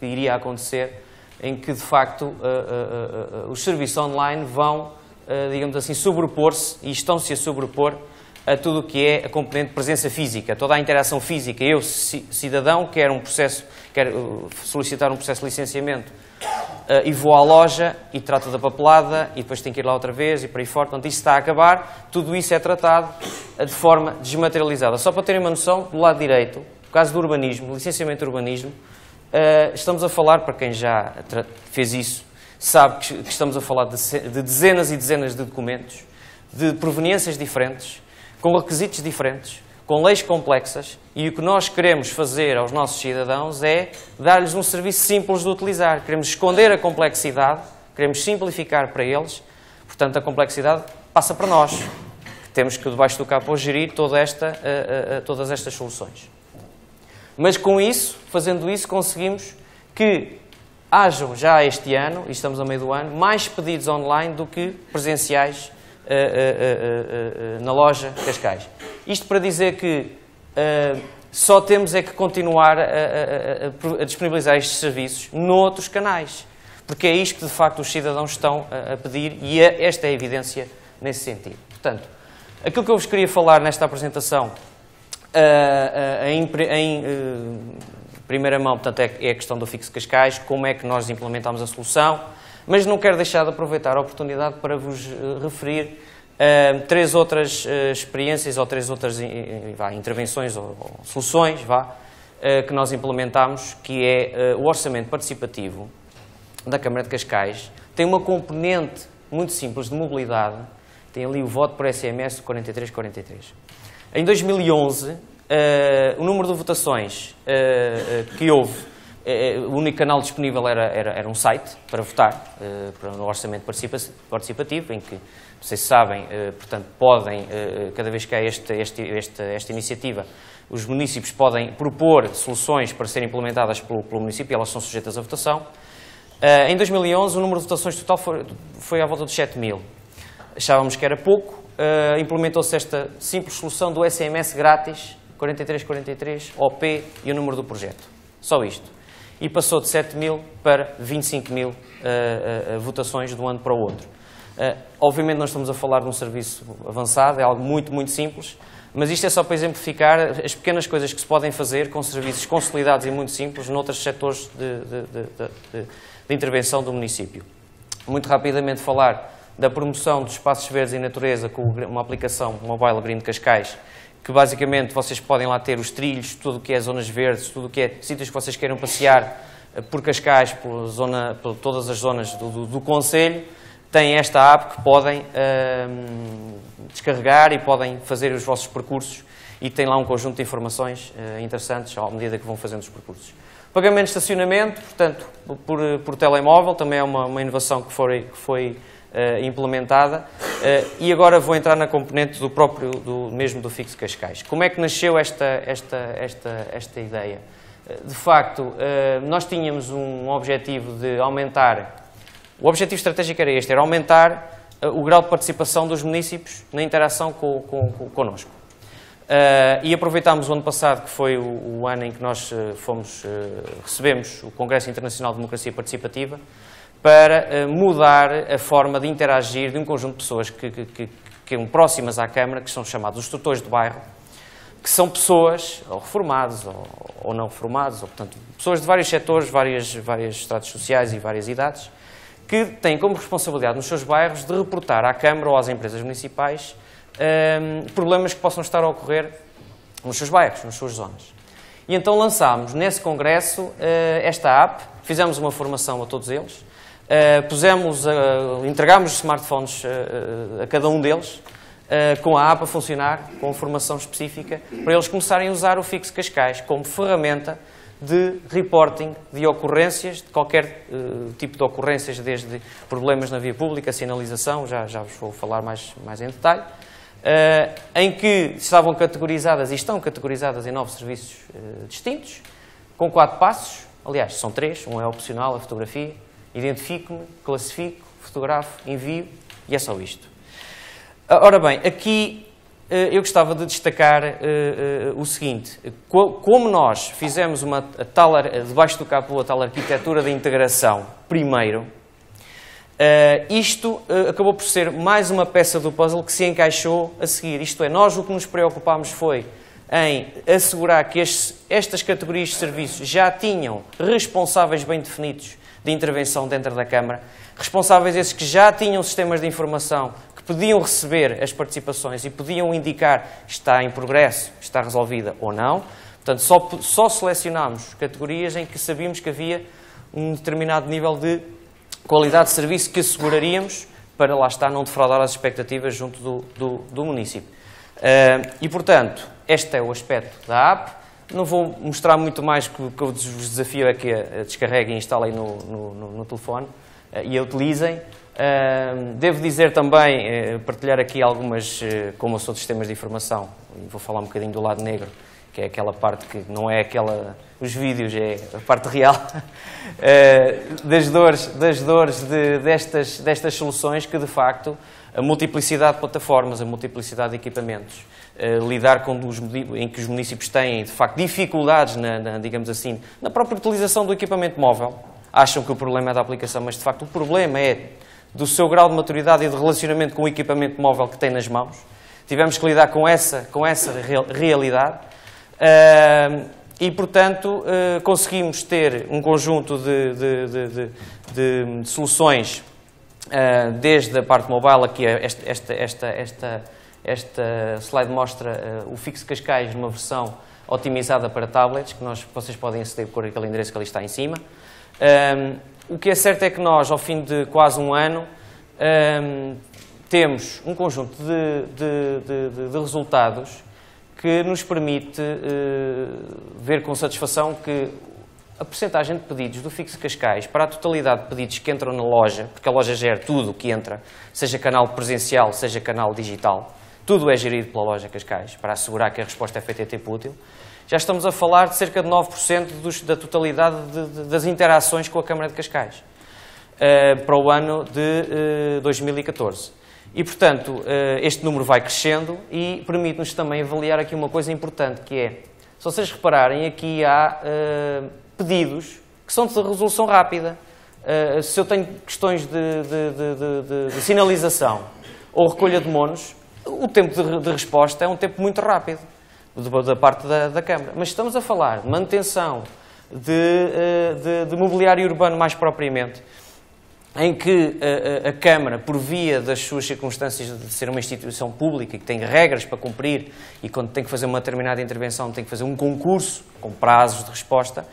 iria acontecer, em que, de facto, os serviços online vão, digamos assim, sobrepor-se, e estão-se a sobrepor a tudo o que é a componente de presença física, toda a interação física. Eu, cidadão, quero solicitar um processo de licenciamento e vou à loja e trato da papelada e depois tenho que ir lá outra vez e por aí fora. Portanto, isso está a acabar. Tudo isso é tratado de forma desmaterializada. Só para terem uma noção, do lado direito, no caso do urbanismo, licenciamento de urbanismo, estamos a falar, para quem já fez isso, sabe que estamos a falar de dezenas e dezenas de documentos, de proveniências diferentes, com requisitos diferentes, com leis complexas, e o que nós queremos fazer aos nossos cidadãos é dar-lhes um serviço simples de utilizar. Queremos esconder a complexidade, queremos simplificar para eles, portanto a complexidade passa para nós, que temos que debaixo do capô gerir todas estas soluções. Mas com isso, fazendo isso, conseguimos que hajam já este ano, e estamos a meio do ano, mais pedidos online do que presenciais na loja Cascais. Isto para dizer que só temos é que continuar a disponibilizar estes serviços noutros canais, porque é isto que de facto os cidadãos estão a pedir, e esta é a evidência nesse sentido. Portanto, aquilo que eu vos queria falar nesta apresentação em primeira mão, portanto, é a questão do Fixo Cascais, como é que nós implementámos a solução, mas não quero deixar de aproveitar a oportunidade para vos referir três outras experiências ou três outras intervenções ou soluções que nós implementámos, que é o orçamento participativo da Câmara de Cascais. Tem uma componente muito simples de mobilidade, tem ali o voto por SMS de 4343. Em 2011, o número de votações que houve, o único canal disponível era um site para votar, no orçamento participativo, em que, vocês sabem, portanto, podem, cada vez que há esta iniciativa, os municípios podem propor soluções para serem implementadas pelo município, e elas são sujeitas à votação. Em 2011, o número de votações total foi à volta de 7.000. Achávamos que era pouco, implementou-se esta simples solução do SMS grátis, 4343, OP e o número do projeto. Só isto. E passou de 7.000 para 25.000 votações de um ano para o outro. Obviamente não estamos a falar de um serviço avançado, é algo muito, muito simples, mas isto é só para exemplificar as pequenas coisas que se podem fazer com serviços consolidados e muito simples noutros setores de intervenção do município. Muito rapidamente falar da promoção dos espaços verdes e natureza com uma aplicação mobile Green de Cascais, que basicamente vocês podem lá ter os trilhos, tudo o que é zonas verdes, tudo o que é sítios que vocês queiram passear por Cascais, por todas as zonas do concelho, têm esta app que podem descarregar e podem fazer os vossos percursos, e tem lá um conjunto de informações interessantes à medida que vão fazendo os percursos. Pagamento de estacionamento, portanto, por telemóvel, também é uma inovação que foi implementada, e agora vou entrar na componente mesmo do Fixo Cascais. Como é que nasceu esta ideia? De facto, nós tínhamos um objetivo de aumentar, o objetivo estratégico era este, era aumentar o grau de participação dos municípios na interação connosco. E aproveitámos o ano passado, que foi o ano em que nós recebemos o Congresso Internacional de Democracia Participativa, para mudar a forma de interagir de um conjunto de pessoas que são próximas à Câmara, que são chamados os tutores de bairro, que são pessoas, ou reformados, ou não reformados, ou, portanto, pessoas de vários setores, vários estratos sociais e várias idades, que têm como responsabilidade nos seus bairros de reportar à Câmara ou às empresas municipais problemas que possam estar a ocorrer nos seus bairros, nas suas zonas. E então lançámos, nesse congresso, esta app, fizemos uma formação a todos eles, entregámos smartphones a cada um deles, com a app a funcionar, com formação específica, para eles começarem a usar o Fix Cascais como ferramenta de reporting de ocorrências, de qualquer tipo de ocorrências, desde problemas na via pública, sinalização, já vos vou falar mais em detalhe, em que estavam categorizadas e estão categorizadas em 9 serviços distintos, com 4 passos, aliás, são 3, um é opcional, a fotografia, identifico-me, classifico, fotografo, envio, e é só isto. Ora bem, aqui eu gostava de destacar o seguinte, como nós fizemos debaixo do capô a tal arquitetura de integração primeiro, isto acabou por ser mais uma peça do puzzle que se encaixou a seguir. Isto é, nós o que nos preocupámos foi em assegurar que estas categorias de serviços já tinham responsáveis bem definidos de intervenção dentro da Câmara, responsáveis esses que já tinham sistemas de informação que podiam receber as participações e podiam indicar está em progresso, está resolvida ou não. Portanto, só selecionámos categorias em que sabíamos que havia um determinado nível de qualidade de serviço que asseguraríamos para, lá está, não defraudar as expectativas junto do município. E, portanto, este é o aspecto da app. Não vou mostrar muito mais, que o que vos desafio é que a descarreguem e instalem no telefone e a utilizem. Devo dizer também, partilhar aqui algumas, como eu sou de sistemas de informação, e vou falar um bocadinho do lado negro, que é aquela parte que não é os vídeos, é a parte real, das dores destas soluções que, de facto, a multiplicidade de plataformas, a multiplicidade de equipamentos, lidar em que os municípios têm, de facto, dificuldades, digamos assim, na própria utilização do equipamento móvel. Acham que o problema é da aplicação, mas, de facto, o problema é do seu grau de maturidade e de relacionamento com o equipamento móvel que tem nas mãos. Tivemos que lidar com essa realidade e, portanto, conseguimos ter um conjunto de soluções, desde a parte mobile, aqui esta slide mostra o Fix Cascais numa versão otimizada para tablets, que vocês podem aceder por aquele endereço que ali está em cima. O que é certo é que nós, ao fim de quase um ano, temos um conjunto de resultados que nos permite ver com satisfação que a percentagem de pedidos do Fix Cascais para a totalidade de pedidos que entram na loja, porque a loja gera tudo o que entra, seja canal presencial, seja canal digital, tudo é gerido pela loja Cascais, para assegurar que a resposta é feita em tempo útil. Já estamos a falar de cerca de 9% da totalidade das interações com a Câmara de Cascais, para o ano de 2014. E, portanto, este número vai crescendo e permite-nos também avaliar aqui uma coisa importante, que é, se vocês repararem, aqui há pedidos que são de resolução rápida. Se eu tenho questões de sinalização ou recolha de monos, o tempo de resposta é um tempo muito rápido da parte da Câmara. Mas estamos a falar de manutenção de mobiliário urbano mais propriamente, em que a Câmara, por via das suas circunstâncias de ser uma instituição pública e que tem regras para cumprir e quando tem que fazer uma determinada intervenção tem que fazer um concurso com prazos de resposta,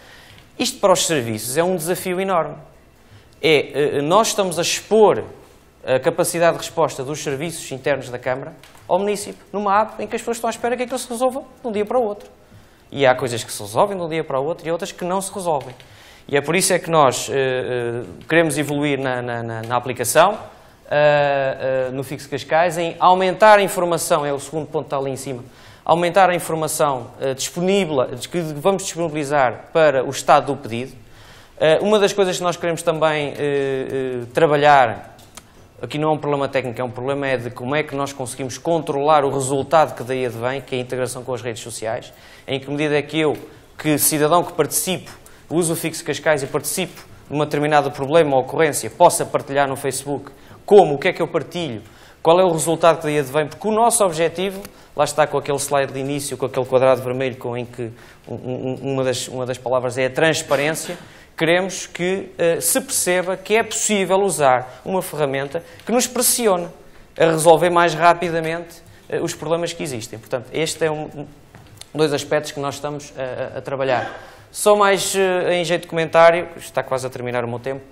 isto para os serviços é um desafio enorme. Nós estamos a expor a capacidade de resposta dos serviços internos da Câmara ao município, numa app em que as pessoas estão à espera que aquilo se resolva de um dia para o outro. E há coisas que se resolvem de um dia para o outro e outras que não se resolvem. E é por isso é que nós queremos evoluir na aplicação, no Fix Cascais, em aumentar a informação, é o segundo ponto que está ali em cima, aumentar a informação disponível, que vamos disponibilizar para o estado do pedido. Uma das coisas que nós queremos também trabalhar aqui não é um problema técnico, é um problema de como é que nós conseguimos controlar o resultado que daí advém, que é a integração com as redes sociais, em que medida é que eu, que cidadão que participo, uso o Fixo Cascais e participo de um determinado problema ou ocorrência, possa partilhar no Facebook, como, o que é que eu partilho, qual é o resultado que daí advém, porque o nosso objetivo, lá está com aquele slide de início, com aquele quadrado vermelho em que uma das palavras é a transparência, queremos que se perceba que é possível usar uma ferramenta que nos pressione a resolver mais rapidamente os problemas que existem. Portanto, este é dois aspectos que nós estamos a trabalhar. Só mais em jeito de comentário, está quase a terminar o meu tempo,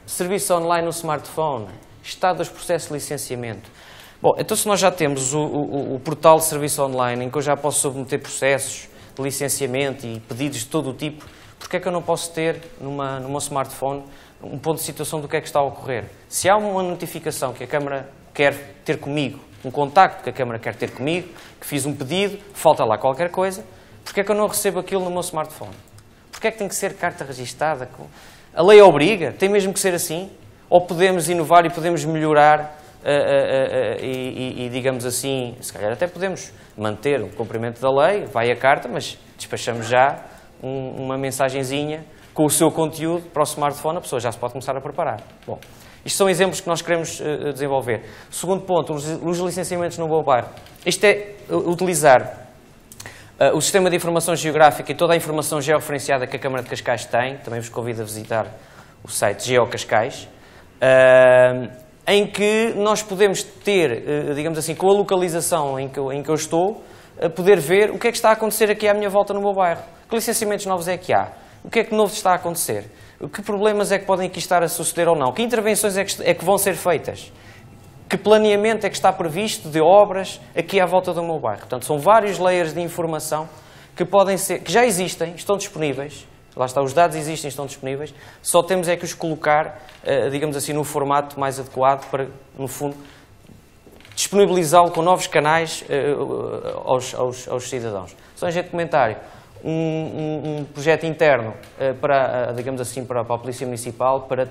serviço online no smartphone, estado dos processos de licenciamento. Bom, então se nós já temos o portal de serviço online em que eu já posso submeter processos de licenciamento e pedidos de todo o tipo, porque é que eu não posso ter no meu smartphone um ponto de situação do que é que está a ocorrer? Se há uma notificação que a Câmara quer ter comigo, um contacto que a Câmara quer ter comigo, que fiz um pedido, falta lá qualquer coisa, porque é que eu não recebo aquilo no meu smartphone? Porque é que tem que ser carta registada? A lei obriga? Tem mesmo que ser assim? Ou podemos inovar e podemos melhorar e digamos assim, se calhar até podemos manter o cumprimento da lei, vai a carta, mas despachamos já uma mensagenzinha com o seu conteúdo para o smartphone, a pessoa já se pode começar a preparar. Bom, isto são exemplos que nós queremos desenvolver. Segundo ponto, os licenciamentos no meu bairro. Isto é utilizar o Sistema de Informação Geográfica e toda a informação georreferenciada que a Câmara de Cascais tem, também vos convido a visitar o site GeoCascais, em que nós podemos ter, digamos assim, com a localização em que eu estou, poder ver o que é que está a acontecer aqui à minha volta no meu bairro. Que licenciamentos novos é que há? O que é que novo está a acontecer? Que problemas é que podem aqui estar a suceder ou não? Que intervenções é que vão ser feitas? Que planeamento é que está previsto de obras aqui à volta do meu bairro? Portanto, são vários layers de informação que podem ser, que já existem, estão disponíveis. Lá está, os dados existem, estão disponíveis. Só temos é que os colocar, digamos assim, no formato mais adequado para, no fundo, disponibilizá-lo com novos canais aos cidadãos. Só em jeito de comentário, um projeto interno para, digamos assim, para a Polícia Municipal, para,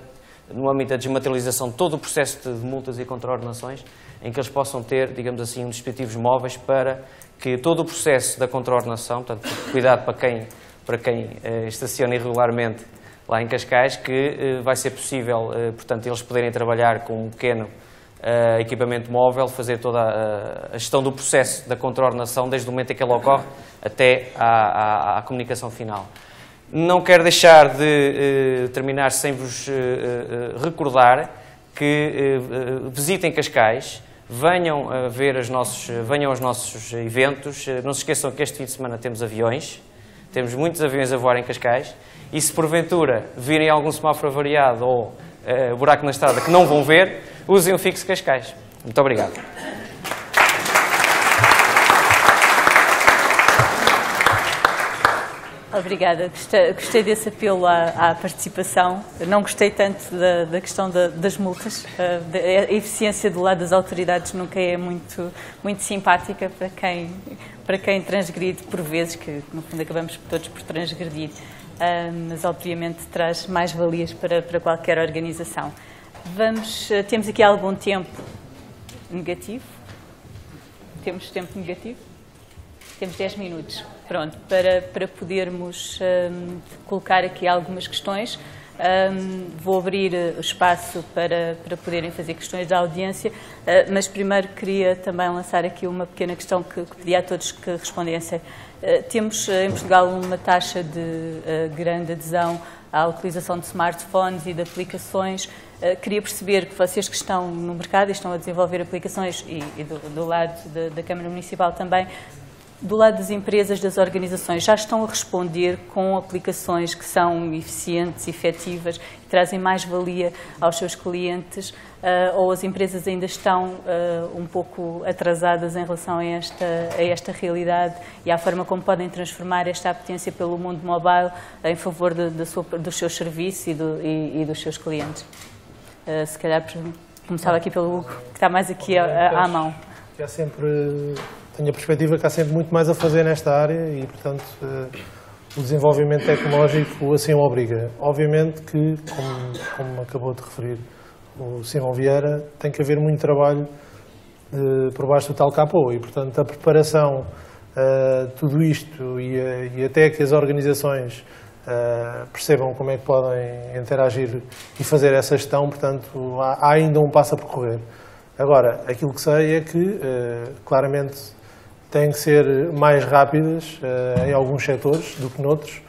no âmbito da desmaterialização de todo o processo de multas e contraordenações, em que eles possam ter, digamos assim, dispositivos móveis para que todo o processo da contraordenação, portanto, cuidado para quem estaciona irregularmente lá em Cascais, que vai ser possível, portanto, eles poderem trabalhar com um pequeno equipamento móvel, fazer toda a gestão do processo da contraordenação, desde o momento em que ele ocorre até à comunicação final. Não quero deixar de terminar sem vos recordar que visitem Cascais, venham aos nossos eventos. Não se esqueçam que este fim de semana temos aviões, temos muitos aviões a voar em Cascais, e se porventura virem algum semáforo avariado ou buraco na estrada que não vão ver, usem o Fixo Cascais. Muito obrigado. Obrigada. Gostei desse apelo à participação. Não gostei tanto da questão das multas. A eficiência do lado das autoridades nunca é muito simpática para quem transgride por vezes, que no fundo acabamos todos por transgredir. Mas obviamente traz mais valias para qualquer organização. Temos aqui algum tempo negativo? Temos tempo negativo? Temos 10 minutos, pronto, para podermos colocar aqui algumas questões. Vou abrir o espaço para poderem fazer questões da audiência, mas primeiro queria também lançar aqui uma pequena questão que pedi a todos que respondessem. Temos em Portugal uma taxa de grande adesão à utilização de smartphones e de aplicações. Queria perceber que vocês que estão no mercado e estão a desenvolver aplicações e do lado da Câmara Municipal também, do lado das empresas, das organizações, já estão a responder com aplicações que são eficientes, efetivas e trazem mais valia aos seus clientes, ou as empresas ainda estão um pouco atrasadas em relação a esta realidade e à forma como podem transformar esta apetência pelo mundo mobile em favor dos seus serviços e dos seus clientes? Se calhar começava aqui pelo Hugo, que está mais aqui à mão. Tenho a perspectiva que há sempre muito mais a fazer nesta área e, portanto, o desenvolvimento tecnológico assim o obriga. Obviamente que, como acabou de referir o Simão Vieira, tem que haver muito trabalho por baixo do tal capô e, portanto, a preparação, tudo isto e até que as organizações percebam como é que podem interagir e fazer essa gestão, portanto, há ainda um passo a percorrer. Agora, aquilo que sei é que, claramente, têm que ser mais rápidas em alguns setores do que noutros,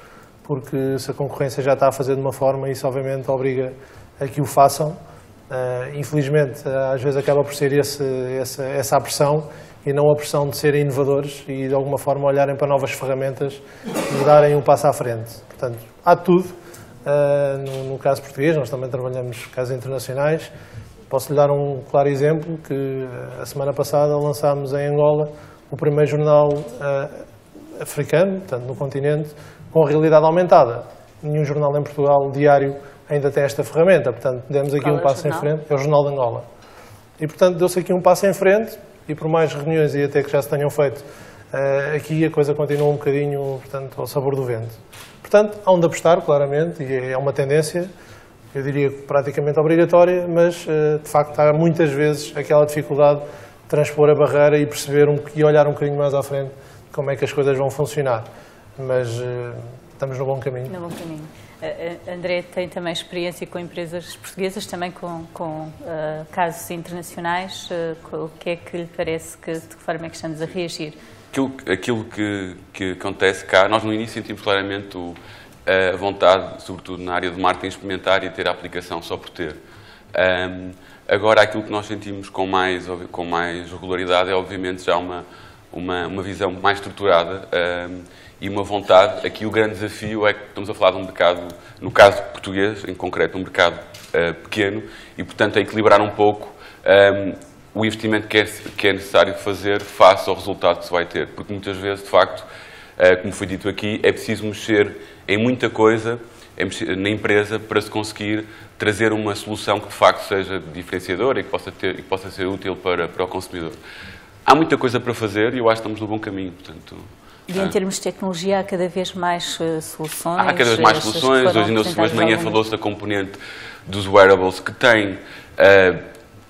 porque se a concorrência já está a fazer de uma forma, isso obviamente obriga a que o façam. Infelizmente, às vezes acaba por ser essa a pressão e não a pressão de serem inovadores e de alguma forma olharem para novas ferramentas e darem um passo à frente. Portanto, há de tudo. No caso português, nós também trabalhamos casos internacionais. Posso-lhe dar um claro exemplo que a semana passada lançámos em Angola o primeiro jornal africano, portanto no continente, com realidade aumentada. Nenhum jornal em Portugal diário ainda tem esta ferramenta, portanto demos aqui um passo em frente. É o Jornal de Angola. E portanto deu-se aqui um passo em frente e por mais reuniões e até que já se tenham feito, aqui a coisa continua um bocadinho, portanto, ao sabor do vento. Portanto, há onde apostar, claramente, e é uma tendência, eu diria praticamente obrigatória, mas de facto há muitas vezes aquela dificuldade de transpor a barreira e perceber e olhar um bocadinho mais à frente como é que as coisas vão funcionar. Mas estamos no bom caminho. No bom caminho. André tem também experiência com empresas portuguesas, também com casos internacionais. O que é que lhe parece, de que forma é que estamos a reagir? Aquilo que acontece cá, nós no início sentimos claramente a vontade, sobretudo na área de marketing, experimentar e ter a aplicação só por ter. Agora, aquilo que nós sentimos com mais regularidade é, obviamente, já uma visão mais estruturada e uma vontade. Aqui o grande desafio é que estamos a falar de um mercado, no caso português, em concreto, um mercado pequeno e, portanto, a equilibrar um pouco o investimento que é necessário fazer face ao resultado que se vai ter. Porque muitas vezes, de facto, como foi dito aqui, é preciso mexer em muita coisa na empresa para se conseguir trazer uma solução que, de facto, seja diferenciadora e que possa ser útil para o consumidor. Há muita coisa para fazer e eu acho que estamos no bom caminho, portanto... E em termos de tecnologia há cada vez mais soluções? Há cada vez mais soluções. Hoje de manhã falou-se da componente dos wearables que tem,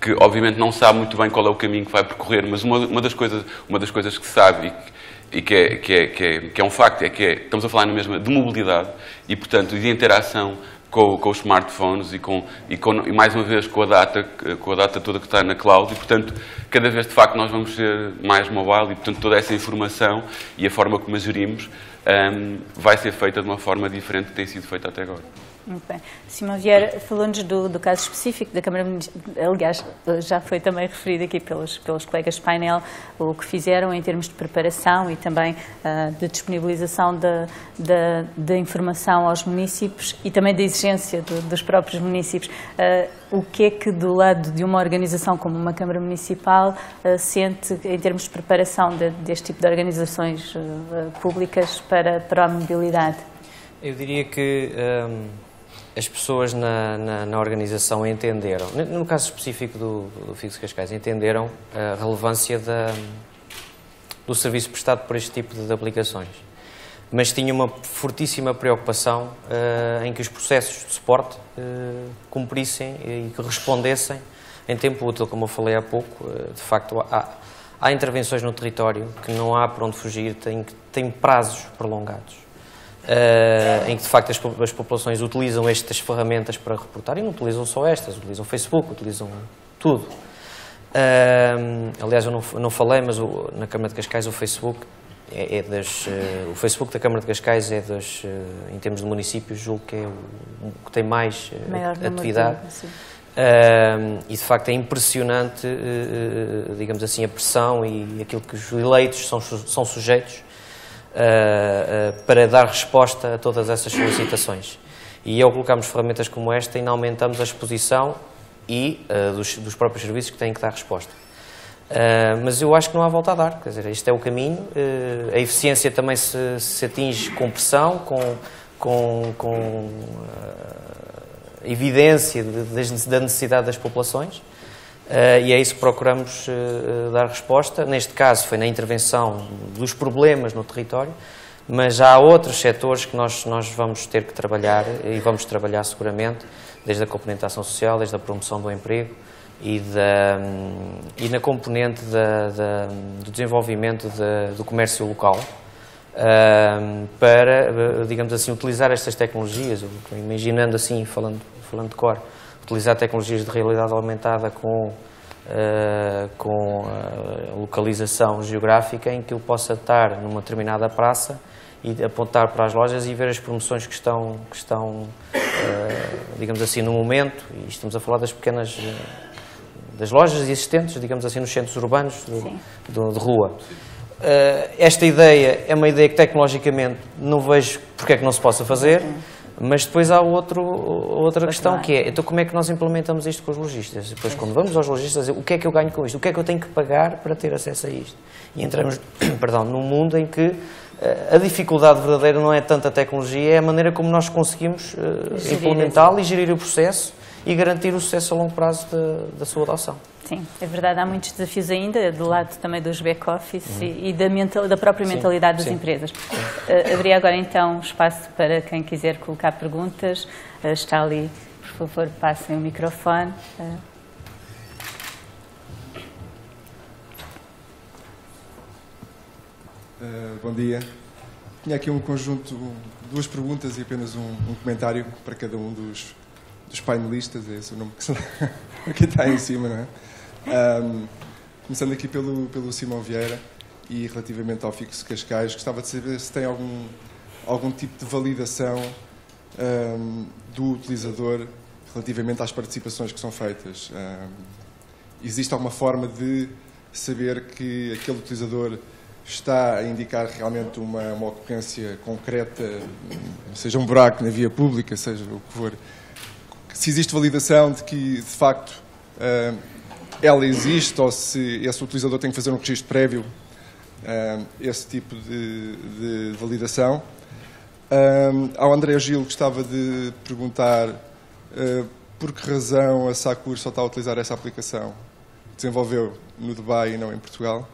que obviamente não sabe muito bem qual é o caminho que vai percorrer, mas uma das coisas que se sabe e que é um facto é que estamos a falar na mesma de mobilidade e, portanto, de interação com os smartphones e mais uma vez com a data toda que está na cloud e, portanto, cada vez de facto nós vamos ser mais mobile e, portanto, toda essa informação e a forma como a gerimos vai ser feita de uma forma diferente que tem sido feita até agora. Muito bem. Simão Vieira falou-nos do caso específico da Câmara Municipal, aliás, já foi também referido aqui pelos colegas de painel, o que fizeram em termos de preparação e também de disponibilização da informação aos municípios e também da exigência dos próprios municípios. O que é que do lado de uma organização como uma Câmara Municipal sente em termos de preparação deste tipo de organizações públicas para a mobilidade? Eu diria que as pessoas na organização entenderam, no caso específico do Fixo Cascais, entenderam a relevância do serviço prestado por este tipo de aplicações. Mas tinha uma fortíssima preocupação em que os processos de suporte cumprissem e que respondessem em tempo útil, como eu falei há pouco. De facto, há intervenções no território que não há para onde fugir, têm prazos prolongados. Em que de facto as populações utilizam estas ferramentas para reportar e não utilizam só estas, utilizam o Facebook, utilizam tudo. Aliás, eu não falei, mas na Câmara de Cascais o Facebook o Facebook da Câmara de Cascais é em termos de municípios, julgo que é o que tem mais atividade. E de facto é impressionante, digamos assim, a pressão e aquilo que os eleitos são sujeitos para dar resposta a todas essas solicitações. E ao colocarmos ferramentas como esta, ainda aumentamos a exposição e dos próprios serviços que têm que dar resposta. Mas eu acho que não há volta a dar, quer dizer, este é o caminho. A eficiência também se atinge com pressão, com evidência da necessidade das populações. E é isso que procuramos dar resposta. Neste caso foi na intervenção dos problemas no território, mas há outros setores que nós vamos ter que trabalhar e vamos trabalhar seguramente, desde a componente da ação social, desde a promoção do emprego e na componente do desenvolvimento do comércio local, para, digamos assim, utilizar estas tecnologias, imaginando assim, falando de cor, utilizar tecnologias de realidade aumentada com localização geográfica, em que eu possa estar numa determinada praça e apontar para as lojas e ver as promoções que estão digamos assim, no momento, e estamos a falar das pequenas, das lojas existentes, digamos assim, nos centros urbanos de rua. Esta ideia é uma ideia que tecnologicamente não vejo porque é que não se possa fazer, mas depois há outra questão, que é, então como é que nós implementamos isto com os lojistas? Depois, quando vamos aos lojistas, o que é que eu ganho com isto? O que é que eu tenho que pagar para ter acesso a isto? E entramos, num mundo em que a dificuldade verdadeira não é tanto a tecnologia, é a maneira como nós conseguimos implementá-la e gerir o processo e garantir o sucesso a longo prazo da sua adoção. Sim, é verdade, há muitos desafios ainda, do lado também dos back-office e da própria mentalidade das empresas. Haveria agora então espaço para quem quiser colocar perguntas. Está ali, por favor, passem o microfone. Bom dia. Tinha aqui um conjunto, duas perguntas e apenas um comentário para cada um dos painelistas, é esse o nome que está aí em cima, não é? Começando aqui pelo Simão Vieira e relativamente ao Fixo Cascais, gostava de saber se tem algum tipo de validação do utilizador relativamente às participações que são feitas. Existe alguma forma de saber que aquele utilizador está a indicar realmente uma ocorrência concreta, seja um buraco na via pública, seja o que for, se existe validação de que, de facto, ela existe, ou se esse utilizador tem que fazer um registro prévio, esse tipo de validação. Ao André Gil gostava de perguntar por que razão a SACUR só está a utilizar essa aplicação. Desenvolveu no Dubai e não em Portugal.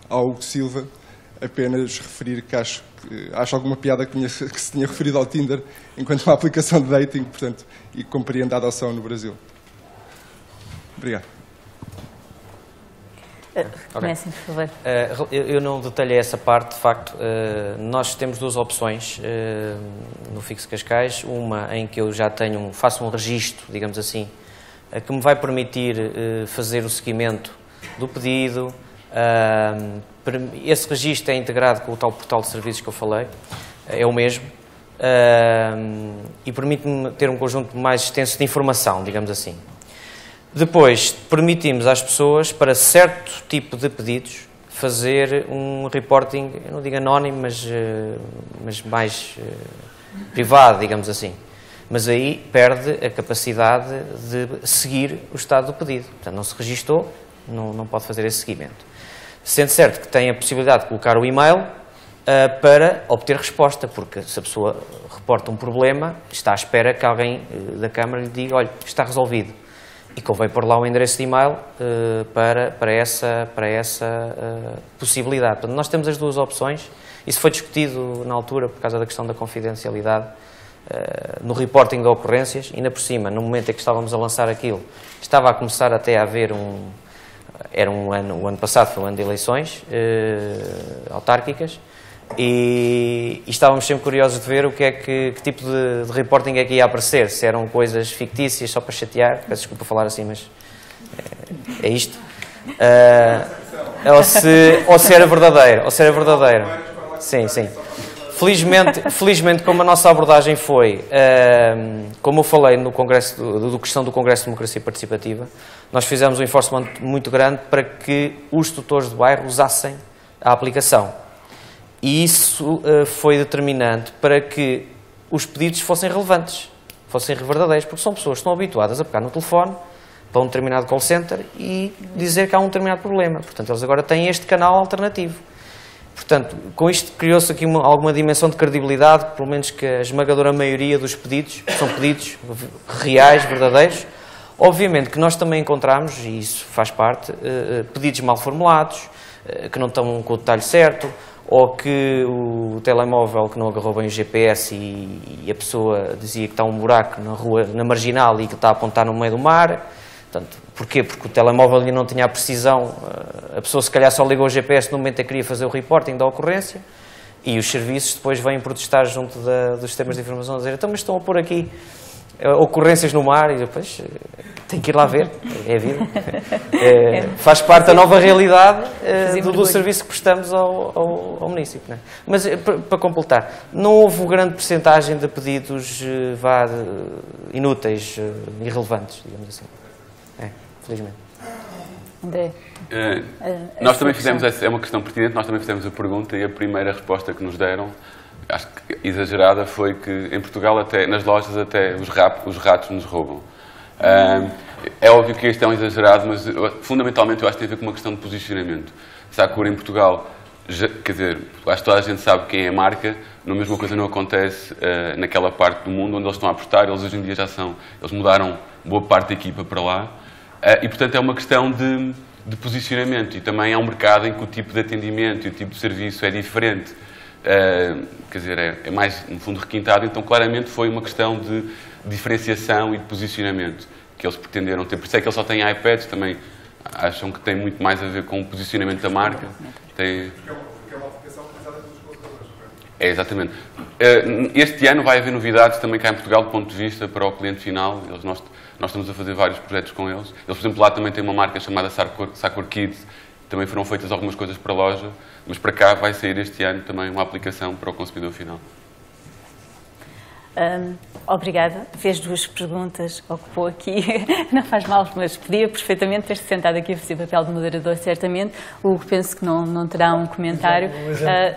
Ao Hugo Silva, apenas referir que acho alguma piada que se tinha referido ao Tinder enquanto uma aplicação de dating, portanto, e compreendo a adoção no Brasil. Obrigado. Comecem, por favor. Eu não detalhei essa parte, de facto. Nós temos duas opções no Fixo Cascais. Uma em que eu já faço um registro, digamos assim, que me vai permitir fazer o seguimento do pedido. Esse registro é integrado com o tal portal de serviços que eu falei, é o mesmo, e permite-me ter um conjunto mais extenso de informação, digamos assim. Depois, permitimos às pessoas, para certo tipo de pedidos, fazer um reporting, eu não digo anónimo, mas mais privado, digamos assim. Mas aí perde a capacidade de seguir o estado do pedido. Portanto, não se registou, não pode fazer esse seguimento. Sendo certo que tem a possibilidade de colocar o e-mail para obter resposta, porque se a pessoa reporta um problema, está à espera que alguém da Câmara lhe diga, olha, está resolvido. E convém pôr lá o endereço de e-mail para essa possibilidade. Portanto, nós temos as duas opções. Isso foi discutido na altura por causa da questão da confidencialidade no reporting de ocorrências. Ainda por cima, no momento em que estávamos a lançar aquilo, estava a começar até a haver o ano passado foi um ano de eleições autárquicas e estávamos sempre curiosos de ver que tipo de reporting é que ia aparecer, se eram coisas fictícias só para chatear, peço desculpa falar assim, mas é isto, ou se era verdadeiro, sim. Felizmente, como a nossa abordagem foi, como eu falei no Congresso, questão do Congresso de Democracia Participativa, nós fizemos um enforcement muito grande para que os tutores de bairro usassem a aplicação. E isso foi determinante para que os pedidos fossem relevantes, fossem verdadeiros, porque são pessoas que estão habituadas a pegar no telefone para um determinado call center e dizer que há um determinado problema. Portanto, eles agora têm este canal alternativo. Portanto, com isto criou-se aqui alguma dimensão de credibilidade, pelo menos que a esmagadora maioria dos pedidos são pedidos reais, verdadeiros. Obviamente que nós também encontramos, e isso faz parte, pedidos mal formulados, que não estão com o detalhe certo, ou que o telemóvel que não agarrou bem o GPS e a pessoa dizia que está um buraco na rua, na marginal, e que está a apontar no meio do mar. Portanto, porquê? Porque o telemóvel ainda não tinha a precisão, a pessoa se calhar só ligou o GPS no momento em que queria fazer o reporting da ocorrência, e os serviços depois vêm protestar junto dos sistemas de informação, a dizer, então, mas estão a pôr aqui ocorrência no mar, e depois tem que ir lá ver, é a vida. Faz parte da nova realidade do serviço que prestamos ao município. Não é? Mas, para completar, não houve grande percentagem de pedidos inúteis, irrelevantes, digamos assim. Felizmente. André? Nós também fizemos, é uma questão pertinente, nós também fizemos a pergunta e a primeira resposta que nos deram, acho que exagerada, foi que em Portugal, até nas lojas, até os ratos nos roubam. É óbvio que este é um exagerado, mas fundamentalmente eu acho que tem a ver com uma questão de posicionamento. Sakura em Portugal, quer dizer, acho que toda a gente sabe quem é a marca, a mesma coisa não acontece naquela parte do mundo onde eles estão a apostar, eles hoje em dia já são, eles mudaram boa parte da equipa para lá, e portanto é uma questão de posicionamento, e também é um mercado em que o tipo de atendimento e o tipo de serviço é diferente. Quer dizer, é mais, no fundo, requintado, então claramente foi uma questão de diferenciação e de posicionamento que eles pretenderam ter. Por isso é que eles só têm iPads, também acham que tem muito mais a ver com o posicionamento da marca. Porque é uma aplicação utilizada pelos consumidores. Exatamente. Este ano vai haver novidades também cá em Portugal do ponto de vista para o cliente final. Nós estamos a fazer vários projetos com eles. Eles, por exemplo, lá também têm uma marca chamada Sakura Kids. Também foram feitas algumas coisas para a loja, mas para cá vai sair este ano também uma aplicação para o consumidor final. Obrigada. Fez 2 perguntas, ocupou aqui, não faz mal, mas podia perfeitamente ter-se sentado aqui a fazer papel de moderador, certamente. O Hugo penso que não terá um comentário.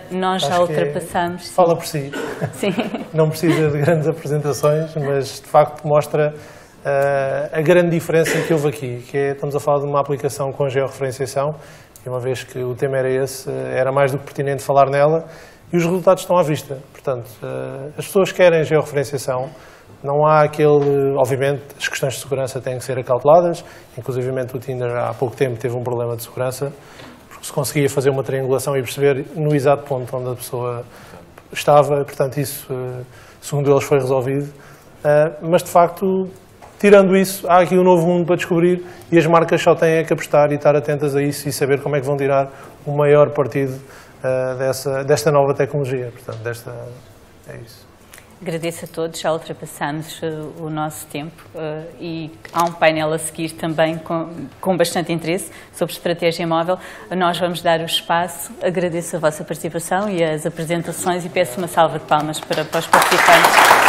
Nós já ultrapassamos. Fala por si. Sim. Não precisa de grandes apresentações, mas de facto mostra a grande diferença que houve aqui, que estamos a falar de uma aplicação com georreferenciação, e uma vez que o tema era esse, era mais do que pertinente falar nela, e os resultados estão à vista. Portanto, as pessoas querem georreferenciação, não há aquele... Obviamente, as questões de segurança têm que ser acauteladas, inclusivamente o Tinder há pouco tempo teve um problema de segurança, porque se conseguia fazer uma triangulação e perceber no exato ponto onde a pessoa estava, portanto, isso, segundo eles, foi resolvido. Mas, de facto, tirando isso, há aqui um novo mundo para descobrir e as marcas só têm que apostar e estar atentas a isso e saber como é que vão tirar o maior partido desta nova tecnologia. Portanto, é isso. Agradeço a todos, já ultrapassamos o nosso tempo e há um painel a seguir também com bastante interesse sobre estratégia móvel. Nós vamos dar o espaço, agradeço a vossa participação e as apresentações e peço uma salva de palmas para os participantes.